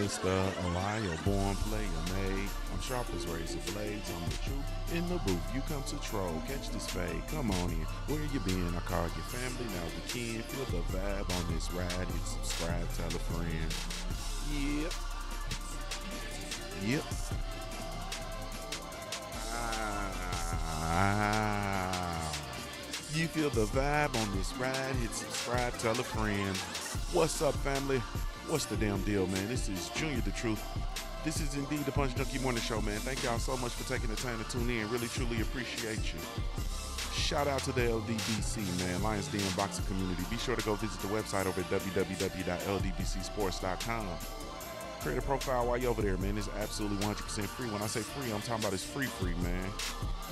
Mr. Ohio born player made. I'm sharp as razor blades. I'm the truth in the booth. You come to troll, catch this fade. Come on in. Where you been? I call your family. Now we can feel the vibe on this ride. Hit subscribe, tell a friend. Yep. Yep. You feel the vibe on this ride. Hit subscribe, tell a friend. What's up, family? What's the damn deal, man? This is Junior the Truth. This is indeed the Punch Junkie Morning Show, man. Thank y'all so much for taking the time to tune in. Really, truly appreciate you. Shout out to the LDBC, man, Lions Den boxing community. Be sure to go visit the website over at www.ldbcsports.com. Create a profile while you're over there, man. It's absolutely 100% free. When I say free, I'm talking about it's free, man.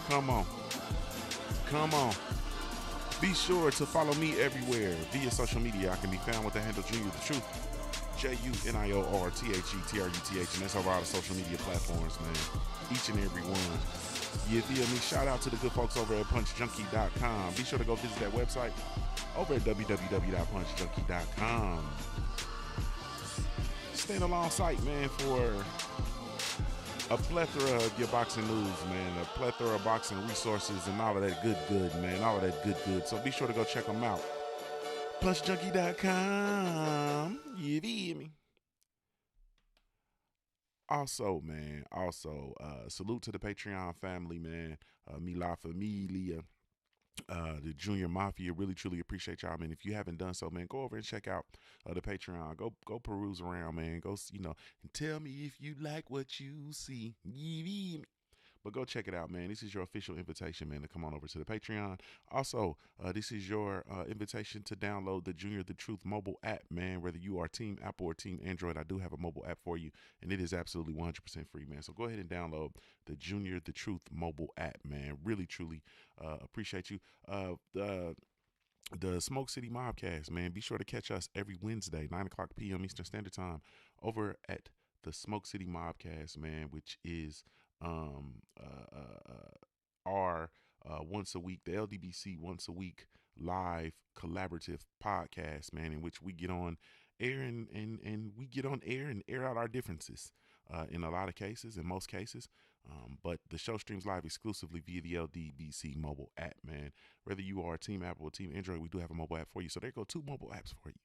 Come on. Come on. Be sure to follow me everywhere via social media. I can be found with the handle Junior the Truth. JUNIORTHETRUTH, and that's over all the social media platforms, man. Each and every one. You feel me? Shout out to the good folks over at punchjunkie.com. Be sure to go visit that website over at www.punchjunkie.com. Stand alongside, man, for a plethora of your boxing news, man. A plethora of boxing resources and all of that good, man. All of that good. So be sure to go check them out. punchjunkie.com. You feel me? Also, man, salute to the Patreon family, man. Mi La Familia, the Junior Mafia. Really, truly appreciate y'all, man. If you haven't done so, man, go over and check out the Patreon. Go peruse around, man. Go, and tell me if you like what you see. You feel me? But go check it out, man. This is your official invitation, man, to come on over to the Patreon. Also, this is your invitation to download the Junior the Truth mobile app, man. Whether you are Team Apple or Team Android, I do have a mobile app for you, and it is absolutely 100% free, man. So go ahead and download the Junior the Truth mobile app, man. Really, truly appreciate you. The Smoke City Mobcast, man. Be sure to catch us every Wednesday, 9 o'clock p.m. Eastern Standard Time, over at the Smoke City Mobcast, man, which is our once a week, the LDBC once a week live collaborative podcast, man, in which we get on air and we get on air and air out our differences in a lot of cases, in most cases. But the show streams live exclusively via the LDBC mobile app, man. Whether you are Team Apple or Team Android, we do have a mobile app for you. So there go two mobile apps for you.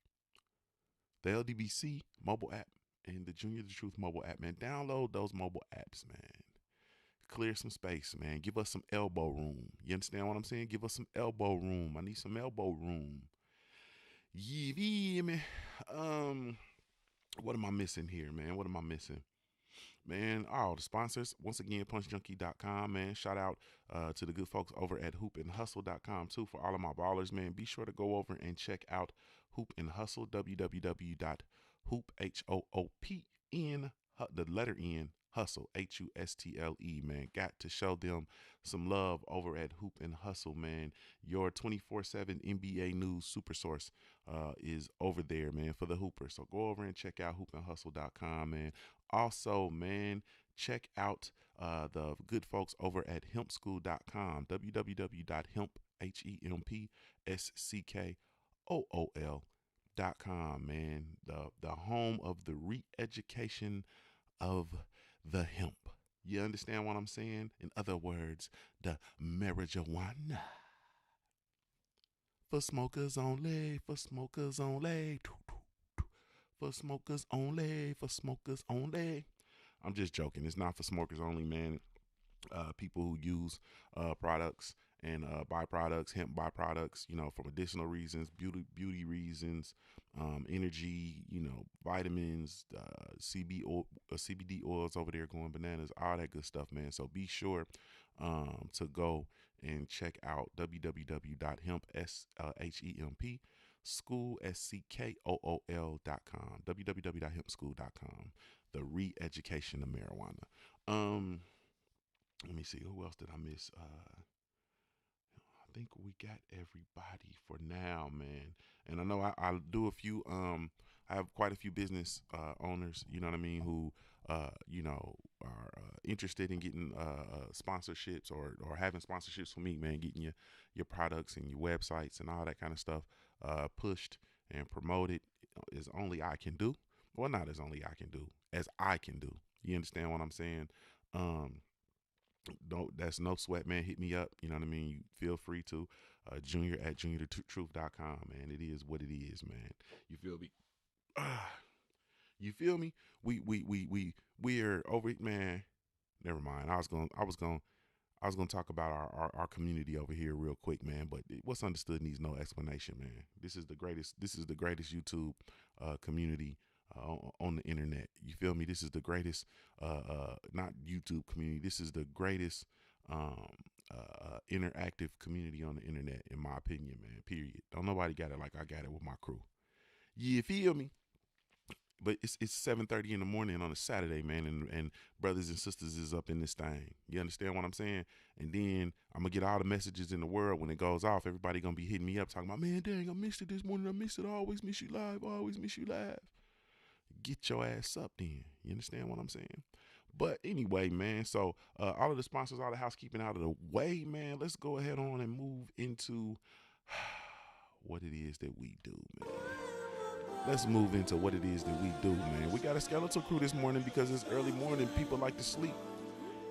The LDBC mobile app and the Junior the Truth mobile app, man. Download those mobile apps, man. Clear some space, man. Give us some elbow room. You understand what I'm saying? Give us some elbow room. I need some elbow room. Yeah, man. What am I missing here, man? What am I missing? Man, all the sponsors, once again, punchjunkie.com, man. Shout out to the good folks over at hoopandhustle.com, too, for all of my ballers, man. Be sure to go over and check out Hoop and Hustle, www.hoopn, the letter N, Hustle, HUSTLE, man. Got to show them some love over at Hoop and Hustle, man. Your 24/7 NBA news super source is over there, man, for the Hooper. So go over and check out hoopandhustle.com, man. Also, man, check out the good folks over at hempschool.com, www.hempschool.com, man. The home of the re-education of the hemp. You understand what I'm saying? In other words, the marijuana. For smokers only, for smokers only. For smokers only, for smokers only. I'm just joking. It's not for smokers only, man. People who use products and byproducts, hemp byproducts, for medicinal reasons, beauty reasons, energy, vitamins, CBD oils over there going bananas, all that good stuff, man. So be sure to go and check out www.hempschool.com, www.hempschool.com, the re-education of marijuana. Let me see, who else did I miss? I think we got everybody for now, man. And I know I'll do a few, I have quite a few business owners, you know what I mean, who, are interested in getting sponsorships or having sponsorships for me, man, getting your products and your websites and all that kind of stuff pushed and promoted is only I can do. well, not as only I can do, as I can do. You understand what I'm saying? Um, don't that's no sweat, man. Hit me up. You know what I mean? You feel free to. Junior at juniorthetruth.com, man. It is what it is, man. You feel me? You feel me? We're over it, man. Never mind. I was gonna talk about our community over here real quick, man. But what's understood needs no explanation, man. This is the greatest. This is the greatest YouTube community on the internet. You feel me? This is the greatest. Not YouTube community. This is the greatest um, interactive community on the internet, in my opinion, man. Period. Don't nobody got it like I got it with my crew. You feel me? But it's 7:30 in the morning on a Saturday, man, and brothers and sisters is up in this thing. You understand what I'm saying? And then I'm gonna get all the messages in the world when it goes off. Everybody gonna be hitting me up talking about, man, dang, I missed it this morning. I missed it. I always miss you live. I always miss you live. Get your ass up then. You understand what I'm saying? But anyway, man, so all of the sponsors, all the housekeeping out of the way, man, let's go ahead on and move into what it is that we do, man. Let's move into what it is that we do, man. We got a skeletal crew this morning because it's early morning. People like to sleep.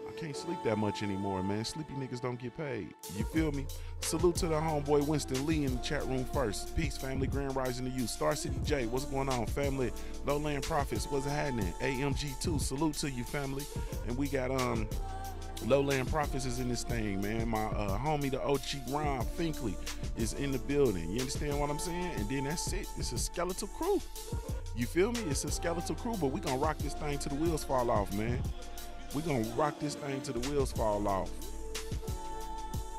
I can't sleep that much anymore, man. Sleepy niggas don't get paid. You feel me? Salute to the homeboy Winston Lee in the chat room first. Peace, family. Grand Rising to you. Star City J, what's going on, family? Lowland Profits, what's happening? AMG2, salute to you, family. And we got Lowland Profits is in this thing, man. My homie, the OG Ron Finkley, is in the building. You understand what I'm saying? And then that's it. It's a skeletal crew. You feel me? It's a skeletal crew, but we gonna rock this thing till the wheels fall off, man. We gonna rock this thing till the wheels fall off.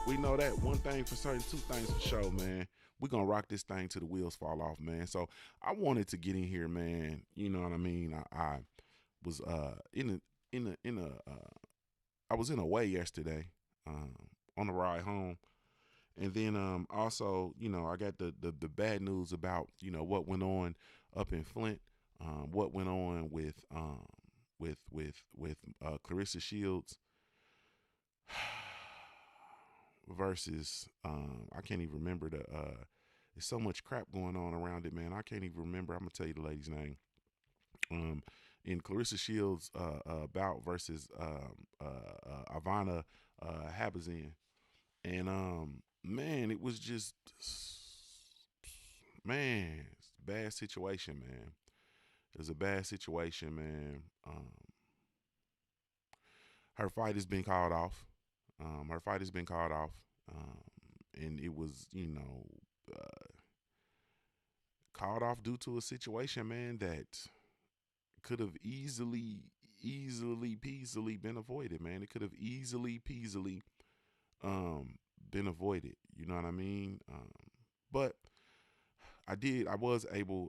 We know that one thing for certain, two things for sure, man. We gonna rock this thing till the wheels fall off, man. So I wanted to get in here, man. You know what I mean? I was I was in a way yesterday on the ride home. And then also, you know, I got the bad news about, you know, what went on up in Flint, what went on with Clarissa Shields versus I can't even remember there's so much crap going on around it, man. I can't even remember. I'm gonna tell you the lady's name. In Clarissa Shields bout versus Ivana Habazin. And man, it was just, man, it's a bad situation, man. It was a bad situation, man. Her fight has been called off. Her fight has been called off. And it was, you know, called off due to a situation, man, that could have easily peasily been avoided, man. It could have easily peasily been avoided. You know what I mean? But I was able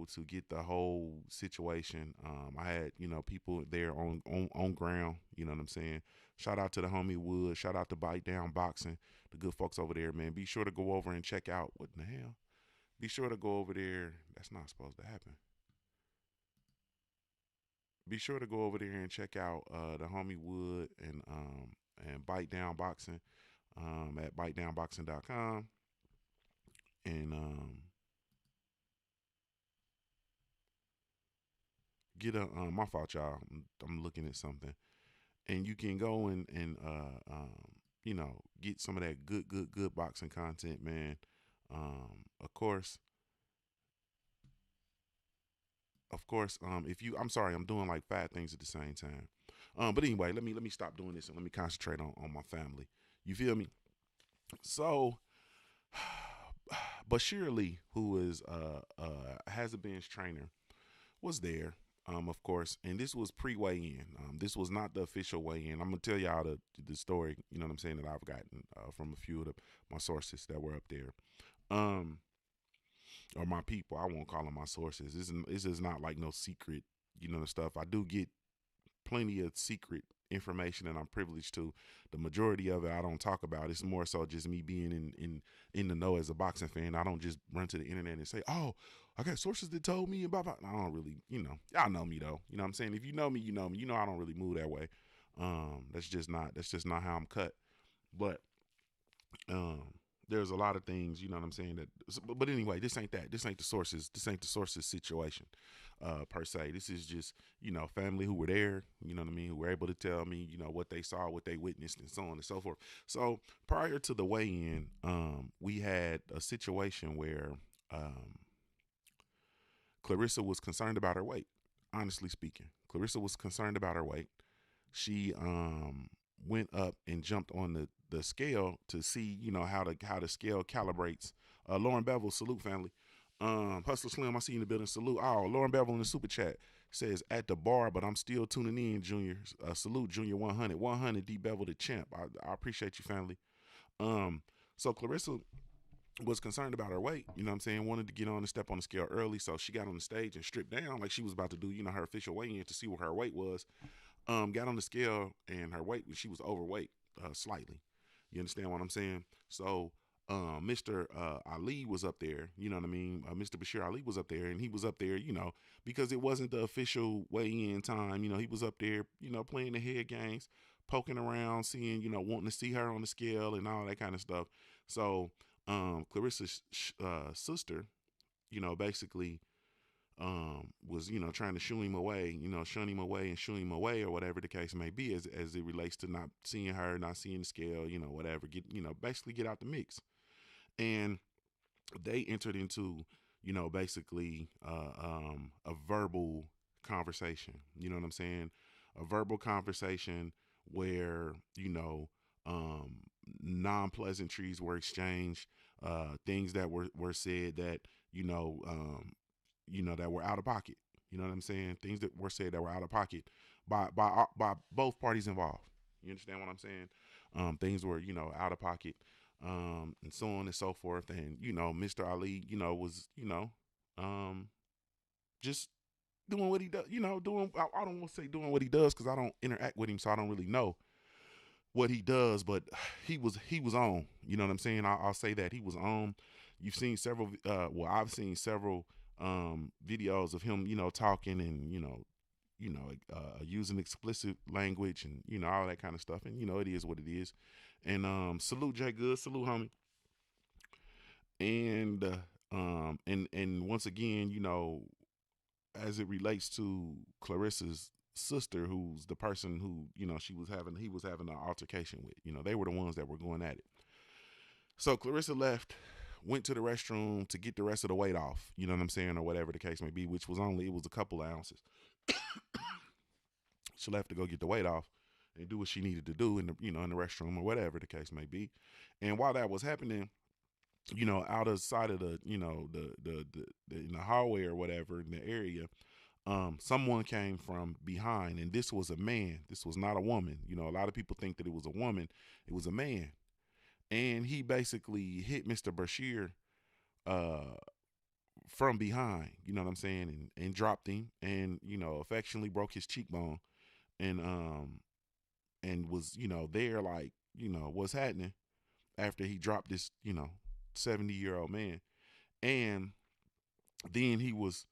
to get the whole situation. I had, you know, people there on ground, you know what I'm saying? Shout out to the homie Wood, shout out to Bite Down Boxing, the good folks over there, man. Be sure to go over and check out, what in the hell? Be sure to go over there. That's not supposed to happen. Be sure to go over there and check out the homie Wood and Bite Down Boxing at bitedownboxing.com. And get a my fault, y'all. I'm looking at something. And you can go and you know, get some of that good boxing content, man. Of course, if you, I'm sorry, I'm doing like 5 things at the same time. But anyway, let me stop doing this and let me concentrate on my family. You feel me? So, Bashir Ali, who is has a bench trainer, was there. Of course, and this was pre-weigh-in. This was not the official weigh-in. I'm gonna tell y'all the story. You know what I'm saying, that I've gotten from a few of my sources that were up there. Or my people. I won't call them my sources. This is not like no secret, you know, stuff. I do get plenty of secret information and I'm privileged to. The majority of it I don't talk about. It's more so just me being in the know as a boxing fan. I don't just run to the internet and say, oh, I got sources that told me about. I don't really, you know, y'all know me though. You know what I'm saying? If you know me, you know me. You know I don't really move that way. That's just not how I'm cut. But there's a lot of things, you know what I'm saying, that, but anyway, this ain't that. This ain't the sources. This ain't the sources situation, per se. This is just, family who were there, you know what I mean, who were able to tell me, what they saw, what they witnessed, and so on and so forth. So prior to the weigh-in, we had a situation where Clarissa was concerned about her weight. Honestly speaking, Clarissa was concerned about her weight. She went up and jumped on the scale to see, how the scale calibrates. Lauren Bevel, salute family. Hustler Slim, I see you in the building. Salute. Oh, Lauren Bevel in the super chat says at the bar, but I'm still tuning in, Junior. Salute, Junior 100. 100 D Bevel the champ. I appreciate you, family. Um, so Clarissa was concerned about her weight, you know what I'm saying, wanted to get on and step on the scale early. So she got on the stage and stripped down like she was about to do, her official weigh-in to see what her weight was. Got on the scale and her weight, she was overweight, slightly. You understand what I'm saying? So Mr. Ali was up there, you know what I mean? Mr. Bashir Ali was up there, and he was up there, because it wasn't the official weigh-in time. He was up there, playing the head games, poking around, seeing, wanting to see her on the scale and all that kind of stuff. So Clarissa's sister, basically was, trying to shoo him away, shun him away and shoo him away, or whatever the case may be, as it relates to not seeing her, not seeing the scale, whatever, basically get out the mix. And they entered into, basically a verbal conversation. You know what I'm saying? A verbal conversation where, um, non-pleasantries were exchanged, things that were said that, that were out of pocket. You know what I'm saying? Things that were said that were out of pocket by both parties involved. You understand what I'm saying? Things were, out of pocket, and so on and so forth. And, Mr. Ali, was, um, just doing what he does, doing, I don't want to say doing what he does because I don't interact with him, so I don't really know what he does, but he was on, you know what I'm saying? I'll say that he was on. You've seen several, I've seen several videos of him, talking and, using explicit language and, all that kind of stuff. And, it is what it is. And salute Jay Good, salute homie. And and once again, as it relates to Clarissa's sister, who's the person who, he was having an altercation with, they were the ones that were going at it. So Clarissa left, went to the restroom to get the rest of the weight off, you know what I'm saying, or whatever the case may be, which was it was a couple of ounces. She left to go get the weight off and do what she needed to do in the, in the restroom or whatever the case may be. And while that was happening, out of sight of the, the in the hallway or whatever in the area, someone came from behind, and this was a man. This was not a woman. A lot of people think that it was a woman. It was a man, and he basically hit Mr. Bashir from behind. You know what I'm saying, and dropped him, and affectionately broke his cheekbone, and was there like what's happening after he dropped this 70-year-old man, and then he was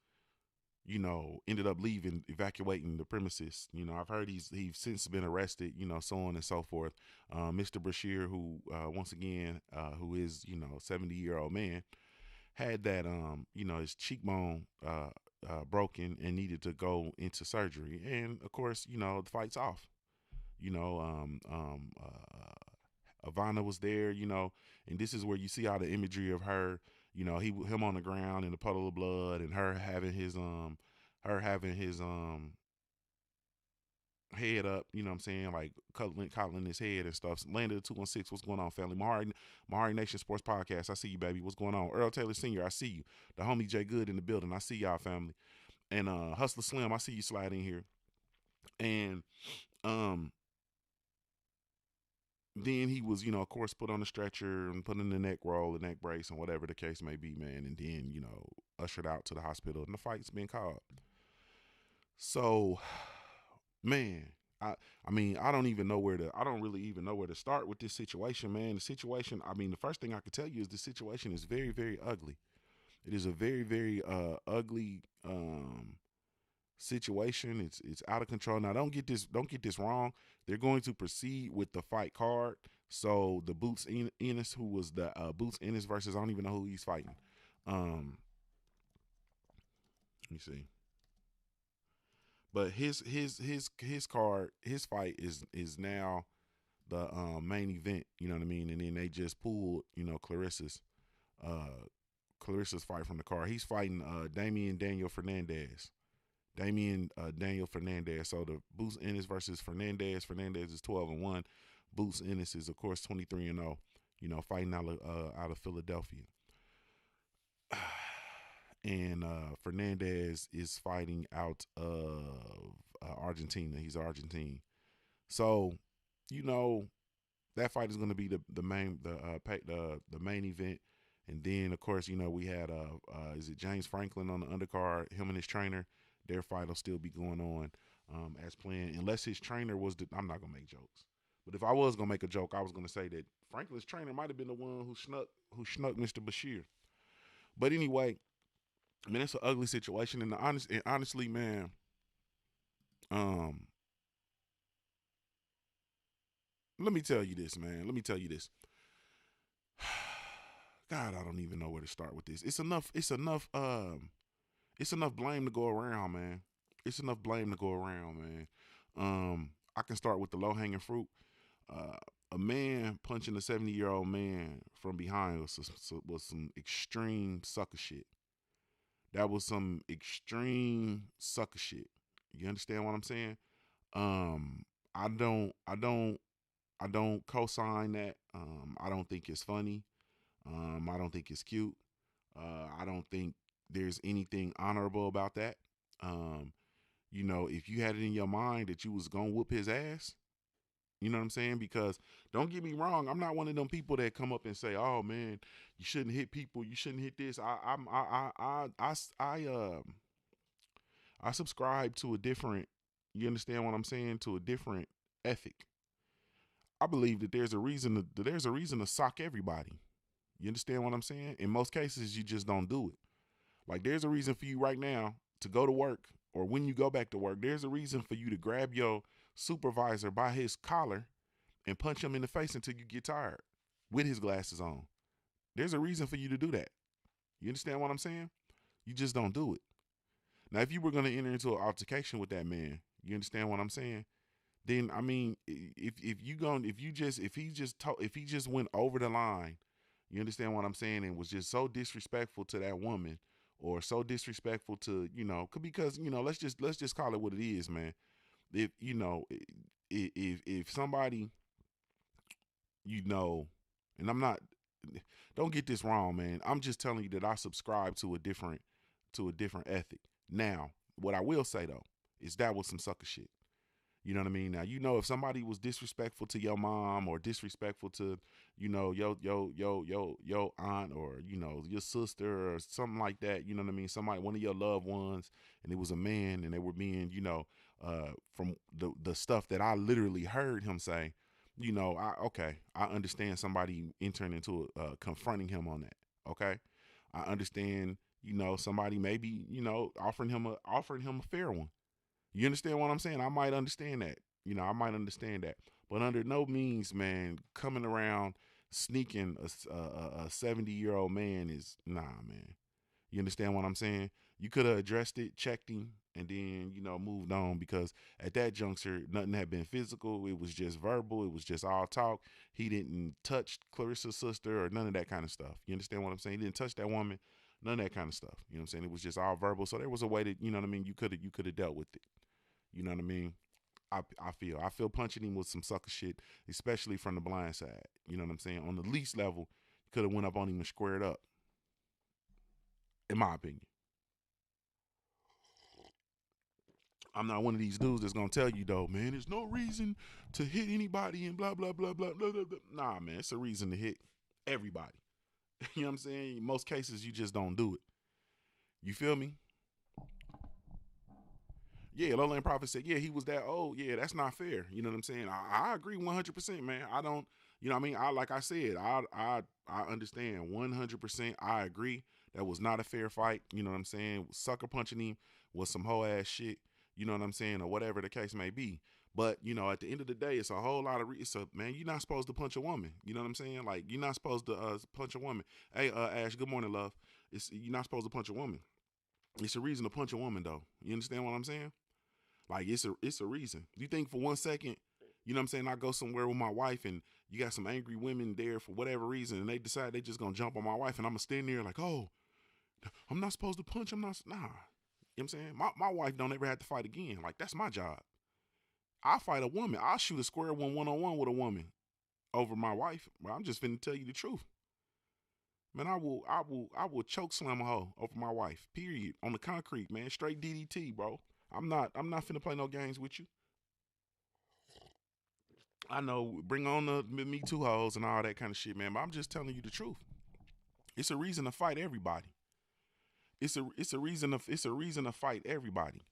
ended up leaving, evacuating the premises. I've heard he's since been arrested, so on and so forth. Mr. Bashir, who, once again, who is, 70-year-old man, had that, his cheekbone, broken and needed to go into surgery. And of course, the fight's off. Ivana was there, and this is where you see all the imagery of her, him on the ground in a puddle of blood, and her having his head up, you know what I'm saying, like coddling his head and stuff. Landed at 216, what's going on, family? Mahari Nation Sports Podcast, I see you, baby. What's going on? Earl Taylor Sr., I see you. The homie Jay Good in the building, I see y'all, family. And Hustler Slim, I see you slide in here. And then he was, of course, put on a stretcher and put in the neck roll, the neck brace, and whatever the case may be, man. And then, ushered out to the hospital, and the fight's been called. So, man, I mean, I don't really even know where to start with this situation, man. The situation, I mean, the first thing I could tell you is the situation is very, very ugly. It is a very, very ugly situation. It's out of control. Now don't get this wrong. They're going to proceed with the fight card. So the Boots Ennis, who was the Boots Ennis versus, I don't even know who he's fighting. Let me see. But his card, his fight is now the main event. You know what I mean? And then they just pulled, Clarissa's fight from the card. He's fighting Damian Daniel Fernandez. Daniel Fernandez. So the Boots Ennis versus Fernandez. Fernandez is 12-1. Boots Ennis is, of course, 23-0. Fighting out of Philadelphia. And Fernandez is fighting out of Argentina. He's Argentine. So, that fight is going to be the main event. And then, of course, we had is it James Franklin on the undercard? Him and his trainer, their fight will still be going on as planned, unless his trainer was. I'm not gonna make jokes, but if I was gonna make a joke, I was gonna say that Franklin's trainer might have been the one who snuck Mr. Bashir. But anyway, man, it's an ugly situation, and honestly, man, let me tell you this, man. Let me tell you this. God, I don't even know where to start with this. It's enough blame to go around, man. It's enough blame to go around, man. I can start with the low hanging fruit. A man punching a 70-year-old man from behind was some extreme sucker shit. That was some extreme sucker shit. You understand what I'm saying? I don't co-sign that. I don't think it's funny. I don't think it's cute. I don't think there's anything honorable about that. If you had it in your mind that you was gonna whoop his ass, you know what I'm saying? Because don't get me wrong, I'm not one of them people that come up and say, "Oh man, you shouldn't hit people. You shouldn't hit this." I subscribe to a different. You understand what I'm saying? To a different ethic. I believe that there's a reason to sock everybody. You understand what I'm saying? In most cases, you just don't do it. Like, there's a reason for you right now to go to work, or when you go back to work, there's a reason for you to grab your supervisor by his collar and punch him in the face until you get tired with his glasses on. There's a reason for you to do that. You understand what I'm saying? You just don't do it. Now, if you were going to enter into an altercation with that man, you understand what I'm saying? Then, I mean, if he just went over the line, you understand what I'm saying, and was just so disrespectful to that woman, or so disrespectful to, because, let's just call it what it is, man. If somebody, and I'm not, don't get this wrong, man. I'm just telling you that I subscribe to a different ethic. Now, what I will say though is that was some sucker shit. You know what I mean? Now, if somebody was disrespectful to your mom, or disrespectful to, your aunt, or, your sister, or something like that, you know what I mean? Somebody, one of your loved ones, and it was a man, and they were being, from the stuff that I literally heard him say, I understand somebody entering into confronting him on that. Okay. I understand, somebody maybe, offering him a fair one. You understand what I'm saying? I might understand that. I might understand that. But under no means, man, coming around sneaking a 70-year-old man is, nah, man. You understand what I'm saying? You could have addressed it, checked him, and then, moved on, because at that juncture, nothing had been physical. It was just verbal. It was just all talk. He didn't touch Clarissa's sister or none of that kind of stuff. You understand what I'm saying? He didn't touch that woman, none of that kind of stuff. You know what I'm saying? It was just all verbal. So there was a way that, you know what I mean, you could have dealt with it. You know what I mean? I feel punching him was some sucker shit, especially from the blind side. You know what I'm saying? On the least level, you could have went up on him and squared up, in my opinion. I'm not one of these dudes that's gonna tell you though, man, there's no reason to hit anybody and blah blah blah blah blah blah. Blah. Nah, man, it's a reason to hit everybody. You know what I'm saying? In most cases, you just don't do it. You feel me? Yeah, Lowland Prophet said, yeah, he was that old. Yeah, that's not fair. You know what I'm saying? I agree 100%, man. I don't, what I mean? Like I said, I understand 100%. I agree. That was not a fair fight. You know what I'm saying? Sucker punching him was some whole ass shit. You know what I'm saying, or whatever the case may be. But you know, at the end of the day, it's a whole lot of man. You're not supposed to punch a woman. You know what I'm saying? Like you're not supposed to punch a woman. Hey, Ash, good morning, love. You're not supposed to punch a woman. It's a reason to punch a woman, though. You understand what I'm saying? Like it's a reason. You think for 1 second, you know what I'm saying? I go somewhere with my wife and you got some angry women there for whatever reason, and they decide they just gonna jump on my wife, and I'm gonna stand there like, oh, I'm not supposed to punch. I'm not. Nah. You know what I'm saying? My wife don't ever have to fight again. Like that's my job. I fight a woman. I'll shoot a square one-on-one with a woman over my wife. Well, I'm just finna tell you the truth. Man, I will choke slam a hoe over my wife. Period. On the concrete, man. Straight DDT, bro. I'm not finna play no games with you. I know, bring on the Me Too hoes and all that kind of shit, man. But I'm just telling you the truth. It's a reason to fight everybody. It's a reason to fight everybody.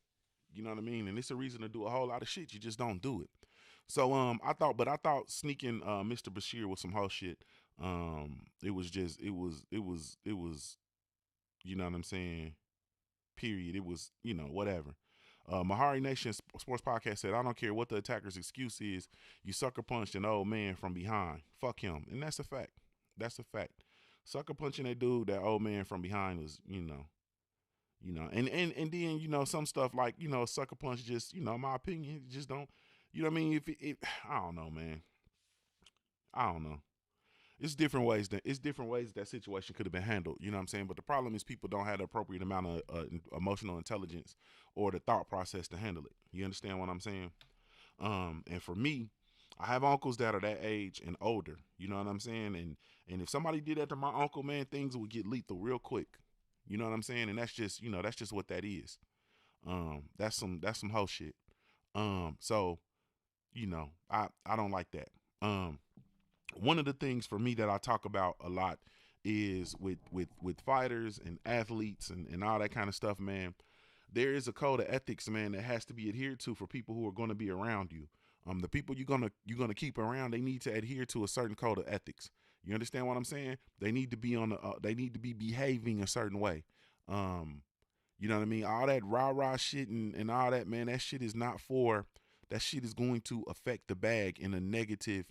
You know what I mean? And it's a reason to do a whole lot of shit. You just don't do it. So I thought sneaking Mr. Bashir with some whole shit. It was you know what I'm saying? Period. It was, you know, whatever. Mahari Nation Sports Podcast said, I don't care what the attacker's excuse is, you sucker punched an old man from behind. Fuck him. And that's a fact. That's a fact. Sucker punching that dude, that old man from behind was, and then, you know, some stuff like, you know, sucker punch just, you know, my opinion, just don't, you know what I mean? I don't know, man. I don't know. It's different ways that situation could have been handled. You know what I'm saying? But the problem is people don't have the appropriate amount of emotional intelligence or the thought process to handle it. You understand what I'm saying? And for me, I have uncles that are that age and older. You know what I'm saying? And if somebody did that to my uncle, man, things would get lethal real quick. You know what I'm saying? And that's just, you know, that's just what that is. That's some whole shit. So, you know, I don't like that. One of the things for me that I talk about a lot is with fighters and athletes and all that kind of stuff, man. There is a code of ethics, man, that has to be adhered to for people who are going to be around you. The people you're gonna keep around, they need to adhere to a certain code of ethics. You understand what I'm saying? They need to be they need to be behaving a certain way. You know what I mean? All that rah-rah shit and all that, man, that shit is going to affect the bag in a negative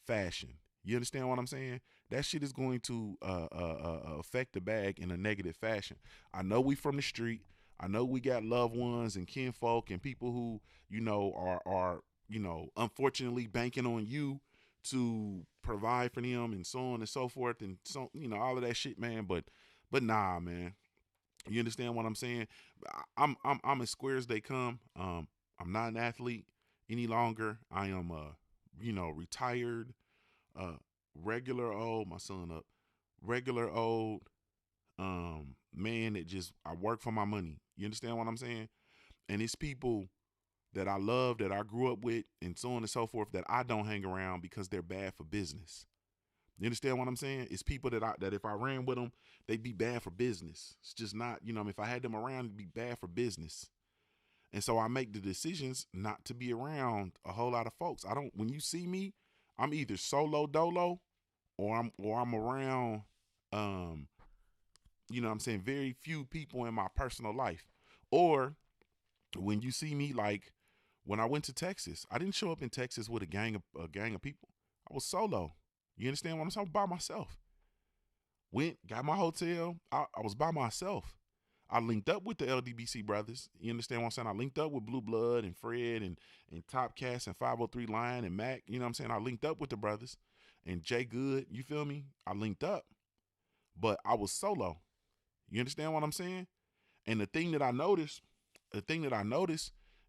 fashion. You understand what I'm saying? That shit is going to affect the bag in a negative fashion. I know we from the street. I know we got loved ones and kinfolk and people who, you know, are you know, unfortunately banking on you to provide for them and so on and so forth and so, you know, all of that shit, man. But nah, man. You understand what I'm saying? I'm as square as they come. I'm not an athlete any longer. I am you know, retired, regular old, my son up, regular old man that just, I work for my money. You understand what I'm saying? And it's people that I love, that I grew up with, and so on and so forth, that I don't hang around because they're bad for business. You understand what I'm saying? It's people that if I ran with them, they'd be bad for business. It's just not, you know, if I had them around, it'd be bad for business. And so I make the decisions not to be around a whole lot of folks. When you see me, I'm either solo dolo or I'm around, you know what I'm saying, very few people in my personal life. Or when you see me, like when I went to Texas, I didn't show up in Texas with a gang of people. I was solo. You understand what I'm saying? By myself. Went, got my hotel. I was by myself. I linked up with the LDBC brothers. You understand what I'm saying? I linked up with Blue Blood and Fred and Top Cast and 503 Lion and Mac. You know what I'm saying? I linked up with the brothers and Jay Good. You feel me? I linked up, but I was solo. You understand what I'm saying? And the thing that I noticed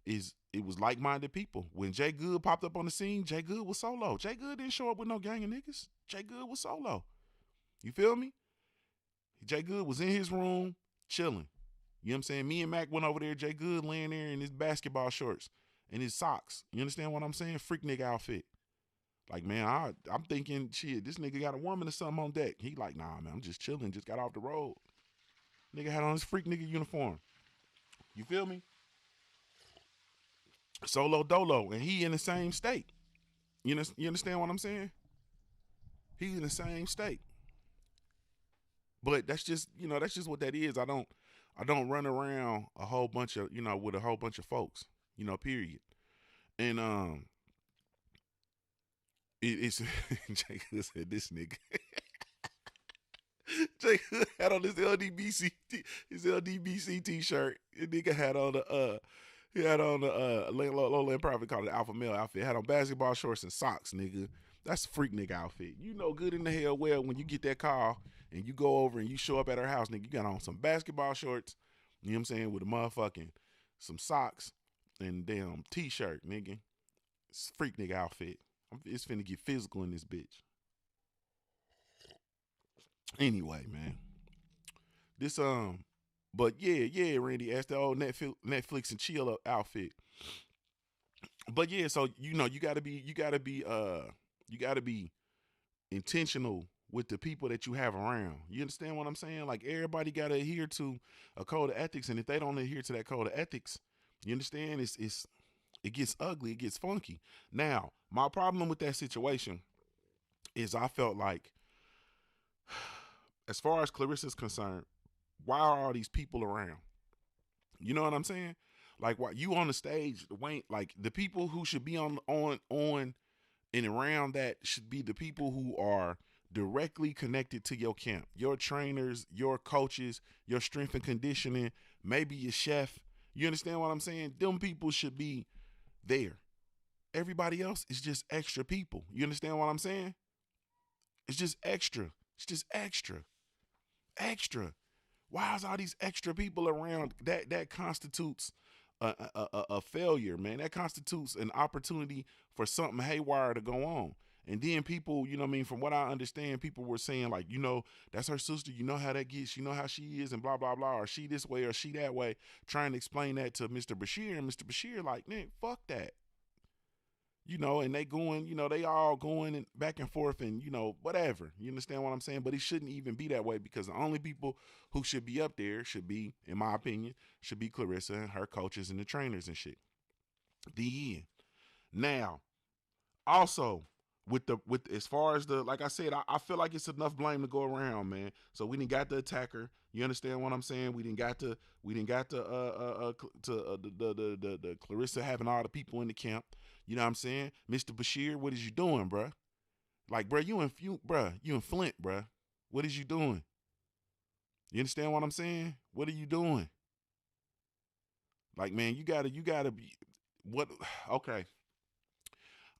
is it was like-minded people. When Jay Good popped up on the scene, Jay Good was solo. Jay Good didn't show up with no gang of niggas. Jay Good was solo. You feel me? Jay Good was in his room chilling. You know what I'm saying? Me and Mac went over there. Jay Good laying there in his basketball shorts and his socks. You understand what I'm saying? Freak nigga outfit. Like, man, I'm thinking, shit, this nigga got a woman or something on deck. He like, nah, man, I'm just chilling. Just got off the road. Nigga had on his freak nigga uniform. You feel me? Solo dolo. And he in the same state. You understand what I'm saying? He's in the same state. But that's just, you know, that's just what that is. I I don't run around a whole bunch of, with a whole bunch of folks, period. And it's Jake Hood said this nigga. Jake Hood had on his LDBC t-shirt. The nigga had on the he had on the low-end profit called it alpha male outfit. Had on basketball shorts and socks, nigga. That's a freak nigga outfit. You know good in the hell well when you get that call and you go over and you show up at her house, nigga, you got on some basketball shorts, you know what I'm saying, with a motherfucking some socks and damn t-shirt, nigga. It's a freak nigga outfit. It's finna get physical in this bitch. Anyway, man. This but yeah, Randy, that's the old Netflix and chill outfit. But yeah, so you gotta be intentional with the people that you have around. You understand what I'm saying? Like everybody gotta adhere to a code of ethics, and if they don't adhere to that code of ethics, you understand, it gets ugly, it gets funky. Now, my problem with that situation is I felt like, as far as Clarissa's concerned, why are all these people around? You know what I'm saying? Like, why you on the stage, Wayne? Like the people who should be on and around that should be the people who are directly connected to your camp, your trainers, your coaches, your strength and conditioning, maybe your chef. You understand what I'm saying? Them people should be there. Everybody else is just extra people. You understand what I'm saying? It's just extra. It's just extra. Extra. Why is all these extra people around? That constitutes a failure, man. That constitutes an opportunity for something haywire to go on. And then people, you know what I mean, from what I understand, people were saying, like, that's her sister, you know how that gets, you know how she is, and blah, blah, blah, or she this way or she that way, trying to explain that to Mr. Bashir. And Mr. Bashir, like, man, fuck that. And they going, they all going and back and forth and, whatever. You understand what I'm saying? But it shouldn't even be that way, because the only people who should be up there should be, in my opinion, should be Clarissa and her coaches and the trainers and shit. The end. Now, also, with as far as the, like I said, I feel like it's enough blame to go around, man. So we didn't got the attacker. You understand what I'm saying? We didn't got the Clarissa having all the people in the camp. You know what I'm saying? Mr. Bashir, what is you doing, bruh? Like, bruh, you in Flint, bruh. What is you doing? You understand what I'm saying? What are you doing? Like, man, you gotta be what? Okay,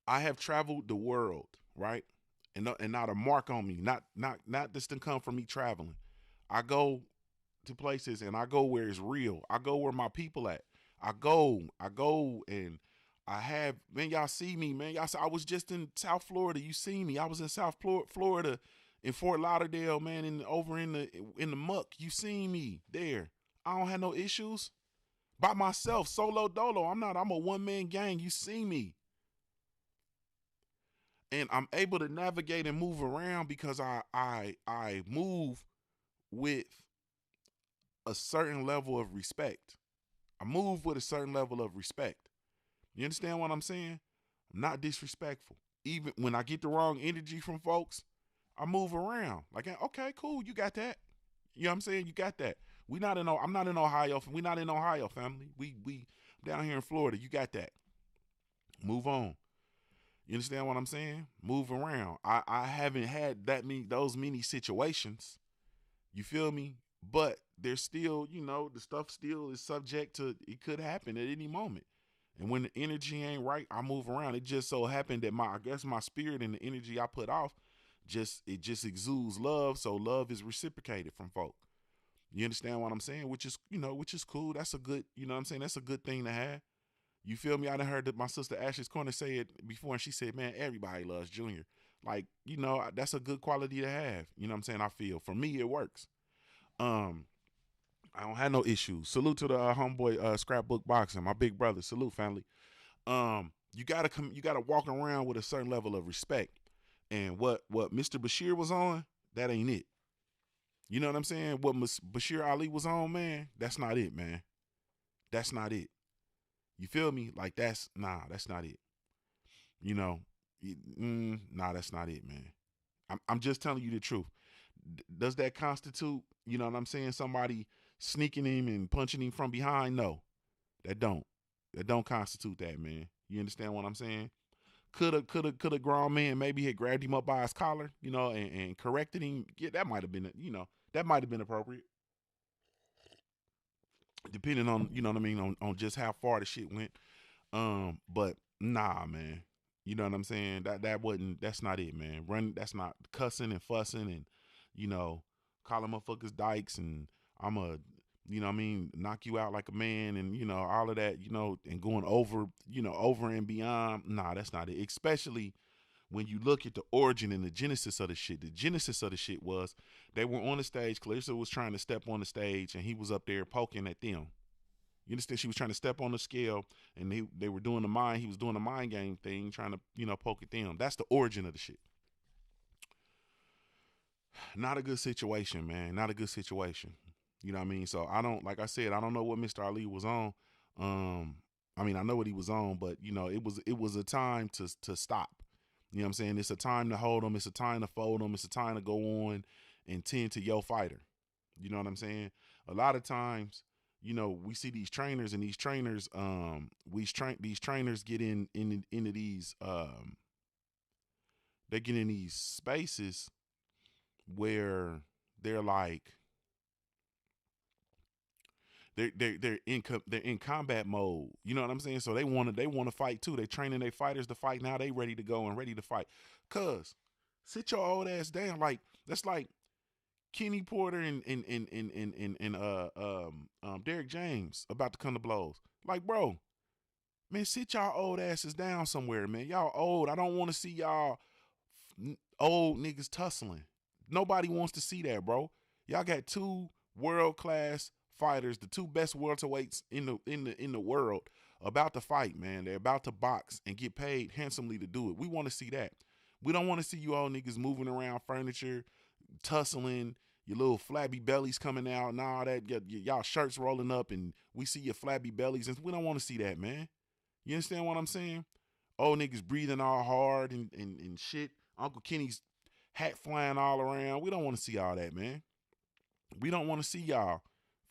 I have traveled the world, right? And not a mark on me. Not this to come from me traveling. I go to places and I go where it's real. I go where my people at. I go and I have, man, y'all see me, man. Y'all see, I was just in South Florida. You see me. I was in South Florida in Fort Lauderdale, man, and over in the muck. You seen me there. I don't have no issues. By myself, solo dolo. I'm a one-man gang. You see me. And I'm able to navigate and move around because I move with a certain level of respect. I move with a certain level of respect. You understand what I'm saying? I'm not disrespectful. Even when I get the wrong energy from folks, I move around. Like, okay, cool, you got that. You know what I'm saying? You got that. I'm not in Ohio. We not in Ohio, family. We down here in Florida. You got that. Move on. You understand what I'm saying? Move around. I haven't had those many situations. You feel me? But there's still, the stuff still is subject to, it could happen at any moment. And when the energy ain't right, I move around. It just so happened that I guess my spirit and the energy I put off it just exudes love. So love is reciprocated from folk. You understand what I'm saying? Which is cool. That's a good, you know what I'm saying? That's a good thing to have. You feel me? I done heard that my sister Ashley's Corner say it before, and she said, man, everybody loves Junior. Like, that's a good quality to have. You know what I'm saying? I feel. For me, it works. I don't have no issues. Salute to the homeboy Scrapbook Boxing, my big brother. Salute, family. You gotta walk around with a certain level of respect. And what Mr. Bashir was on, that ain't it. You know what I'm saying? What Bashir Ali was on, man, that's not it, man. That's not it. You feel me? Like, that's not it. Nah, that's not it, man. I'm just telling you the truth. Does that constitute, you know what I'm saying, somebody sneaking him and punching him from behind. No, that don't. That don't constitute that, man. You understand what I'm saying? Could a grown man maybe had grabbed him up by his collar, and corrected him. Yeah, that might have been, that might have been appropriate, depending on, you know what I mean, on just how far the shit went. But nah, man. You know what I'm saying? That wasn't. That's not it, man. Run. That's not cussing and fussing and, you know, calling motherfuckers dykes and I'm a, what I mean, knock you out like a man and all of that, and going over, over and beyond. Nah, that's not it. Especially when you look at the origin and the genesis of the shit. The genesis of the shit was they were on the stage. Clarissa was trying to step on the stage and he was up there poking at them. You understand? She was trying to step on the scale, and they were doing the mind. He was doing the mind game thing, trying to poke at them. That's the origin of the shit. Not a good situation, man. Not a good situation. You know what I mean? So I don't, like I said, I don't know what Mr. Ali was on. I mean, I know what he was on, but it was a time to stop. You know what I'm saying? It's a time to hold them. It's a time to fold them. It's a time to go on and tend to your fighter. You know what I'm saying? A lot of times, we see these trainers and these trainers, these trainers get into these, they get in these spaces where they're like, they're in combat mode. You know what I'm saying? So they want to fight too. They training their fighters to fight. Now they ready to go and ready to fight. Cuz sit your old ass down. Like that's like Kenny Porter and Derek James about to come to blows. Like, bro, man, sit y'all old asses down somewhere, man. Y'all old. I don't want to see y'all old niggas tussling. Nobody wants to see that, bro. Y'all got two world class fighters, the two best welterweights in the world, about to fight, man. They're about to box and get paid handsomely to do it. We want to see that. We don't want to see you all niggas moving around furniture, tussling, your little flabby bellies coming out and all that, y'all shirts rolling up and we see your flabby bellies, and we don't want to see that, man. You understand what I'm saying? Old niggas breathing all hard and shit. Uncle Kenny's hat flying all around. We don't want to see all that, man. We don't want to see y'all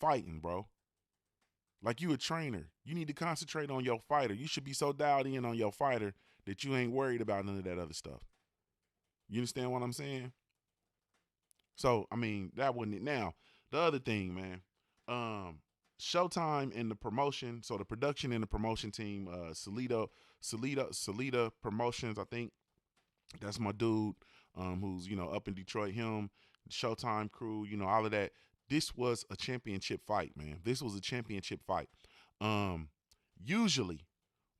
fighting, bro. Like, you a trainer. You need to concentrate on your fighter. You should be so dialed in on your fighter that you ain't worried about none of that other stuff. You understand what I'm saying? So, I mean, that wasn't it. Now, the other thing, man, Showtime and the promotion, so the production and the promotion team, Salida Promotions, I think that's my dude, who's, up in Detroit, him, Showtime crew, all of that. This was a championship fight, man. This was a championship fight. Usually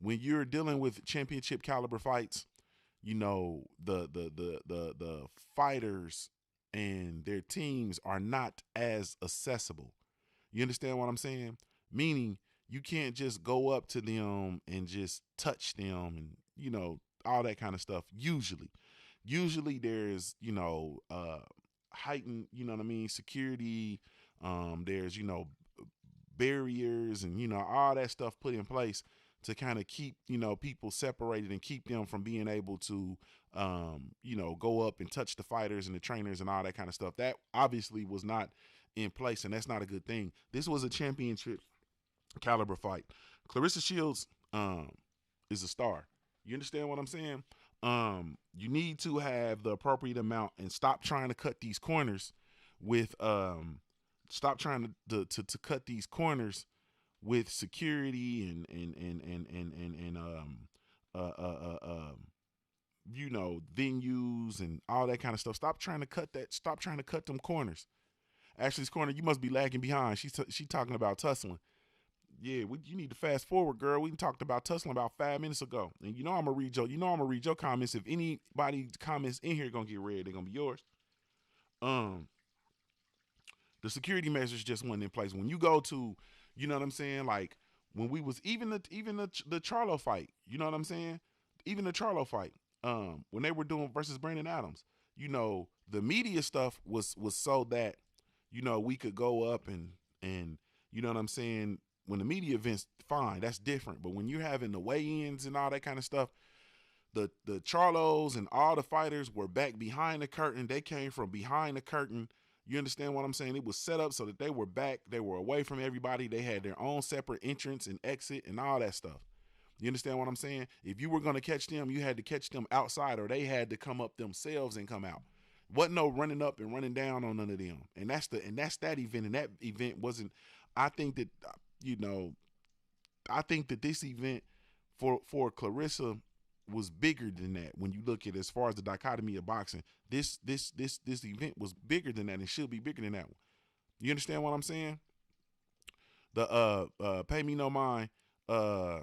when you're dealing with championship caliber fights, the fighters and their teams are not as accessible. You understand what I'm saying? Meaning you can't just go up to them and just touch them and, all that kind of stuff. Usually there's, heightened, you know what I mean, security. There's, barriers and, all that stuff put in place to kind of keep, people separated and keep them from being able to, go up and touch the fighters and the trainers and all that kind of stuff. That obviously was not in place, and that's not a good thing. This was a championship caliber fight. Clarissa Shields is a star. You understand what I'm saying? You need to have the appropriate amount and stop trying to cut these corners with stop trying to cut these corners with security and venues and all that kind of stuff. Stop trying to cut that. Stop trying to cut them corners. Ashley's corner, you must be lagging behind. She talking about tussling. Yeah, you need to fast forward, girl. We talked about tussling about 5 minutes ago, and I'm gonna read your comments. If anybody's comments in here gonna get read, they're gonna be yours. The security measures just went in place. When you go to, you know what I'm saying, like when we was even the Charlo fight, you know what I'm saying, even the Charlo fight, when they were doing versus Brandon Adams, the media stuff was so that we could go up and you know what I'm saying. When the media events, fine, that's different. But when you're having the weigh-ins and all that kind of stuff, the Charlos and all the fighters were back behind the curtain. They came from behind the curtain. You understand what I'm saying? It was set up so that they were back, they were away from everybody, they had their own separate entrance and exit and all that stuff. You understand what I'm saying? If you were going to catch them, you had to catch them outside, or they had to come up themselves and come out. Wasn't no running up and running down on none of them. And that's that event. And that event wasn't. I think that you know. I think that this event for Clarissa was bigger than that. When you look at it, as far as the dichotomy of boxing, this event was bigger than that and should be bigger than that one. You understand what I'm saying? The pay me no mind uh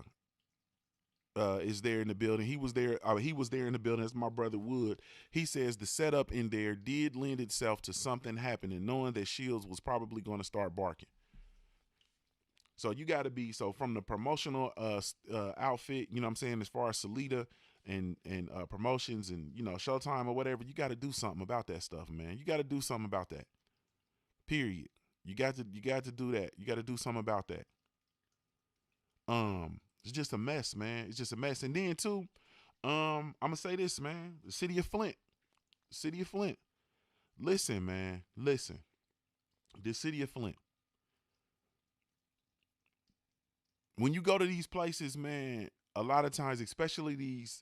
is there in the building. He was there. He was there in the building. As my brother Wood. He says the setup in there did lend itself to something happening, knowing that Shields was probably going to start barking. So you got to be so from the promotional outfit. You know what I'm saying, as far as Salida and promotions and Showtime or whatever. You got to do something about that stuff, man. You got to do something about that. Period. You got to do that. You got to do something about that. It's just a mess, man. It's just a mess. And then too, I'm gonna say this, man. The city of Flint. The city of Flint. Listen, man. Listen. The city of Flint. When you go to these places, man, a lot of times, especially these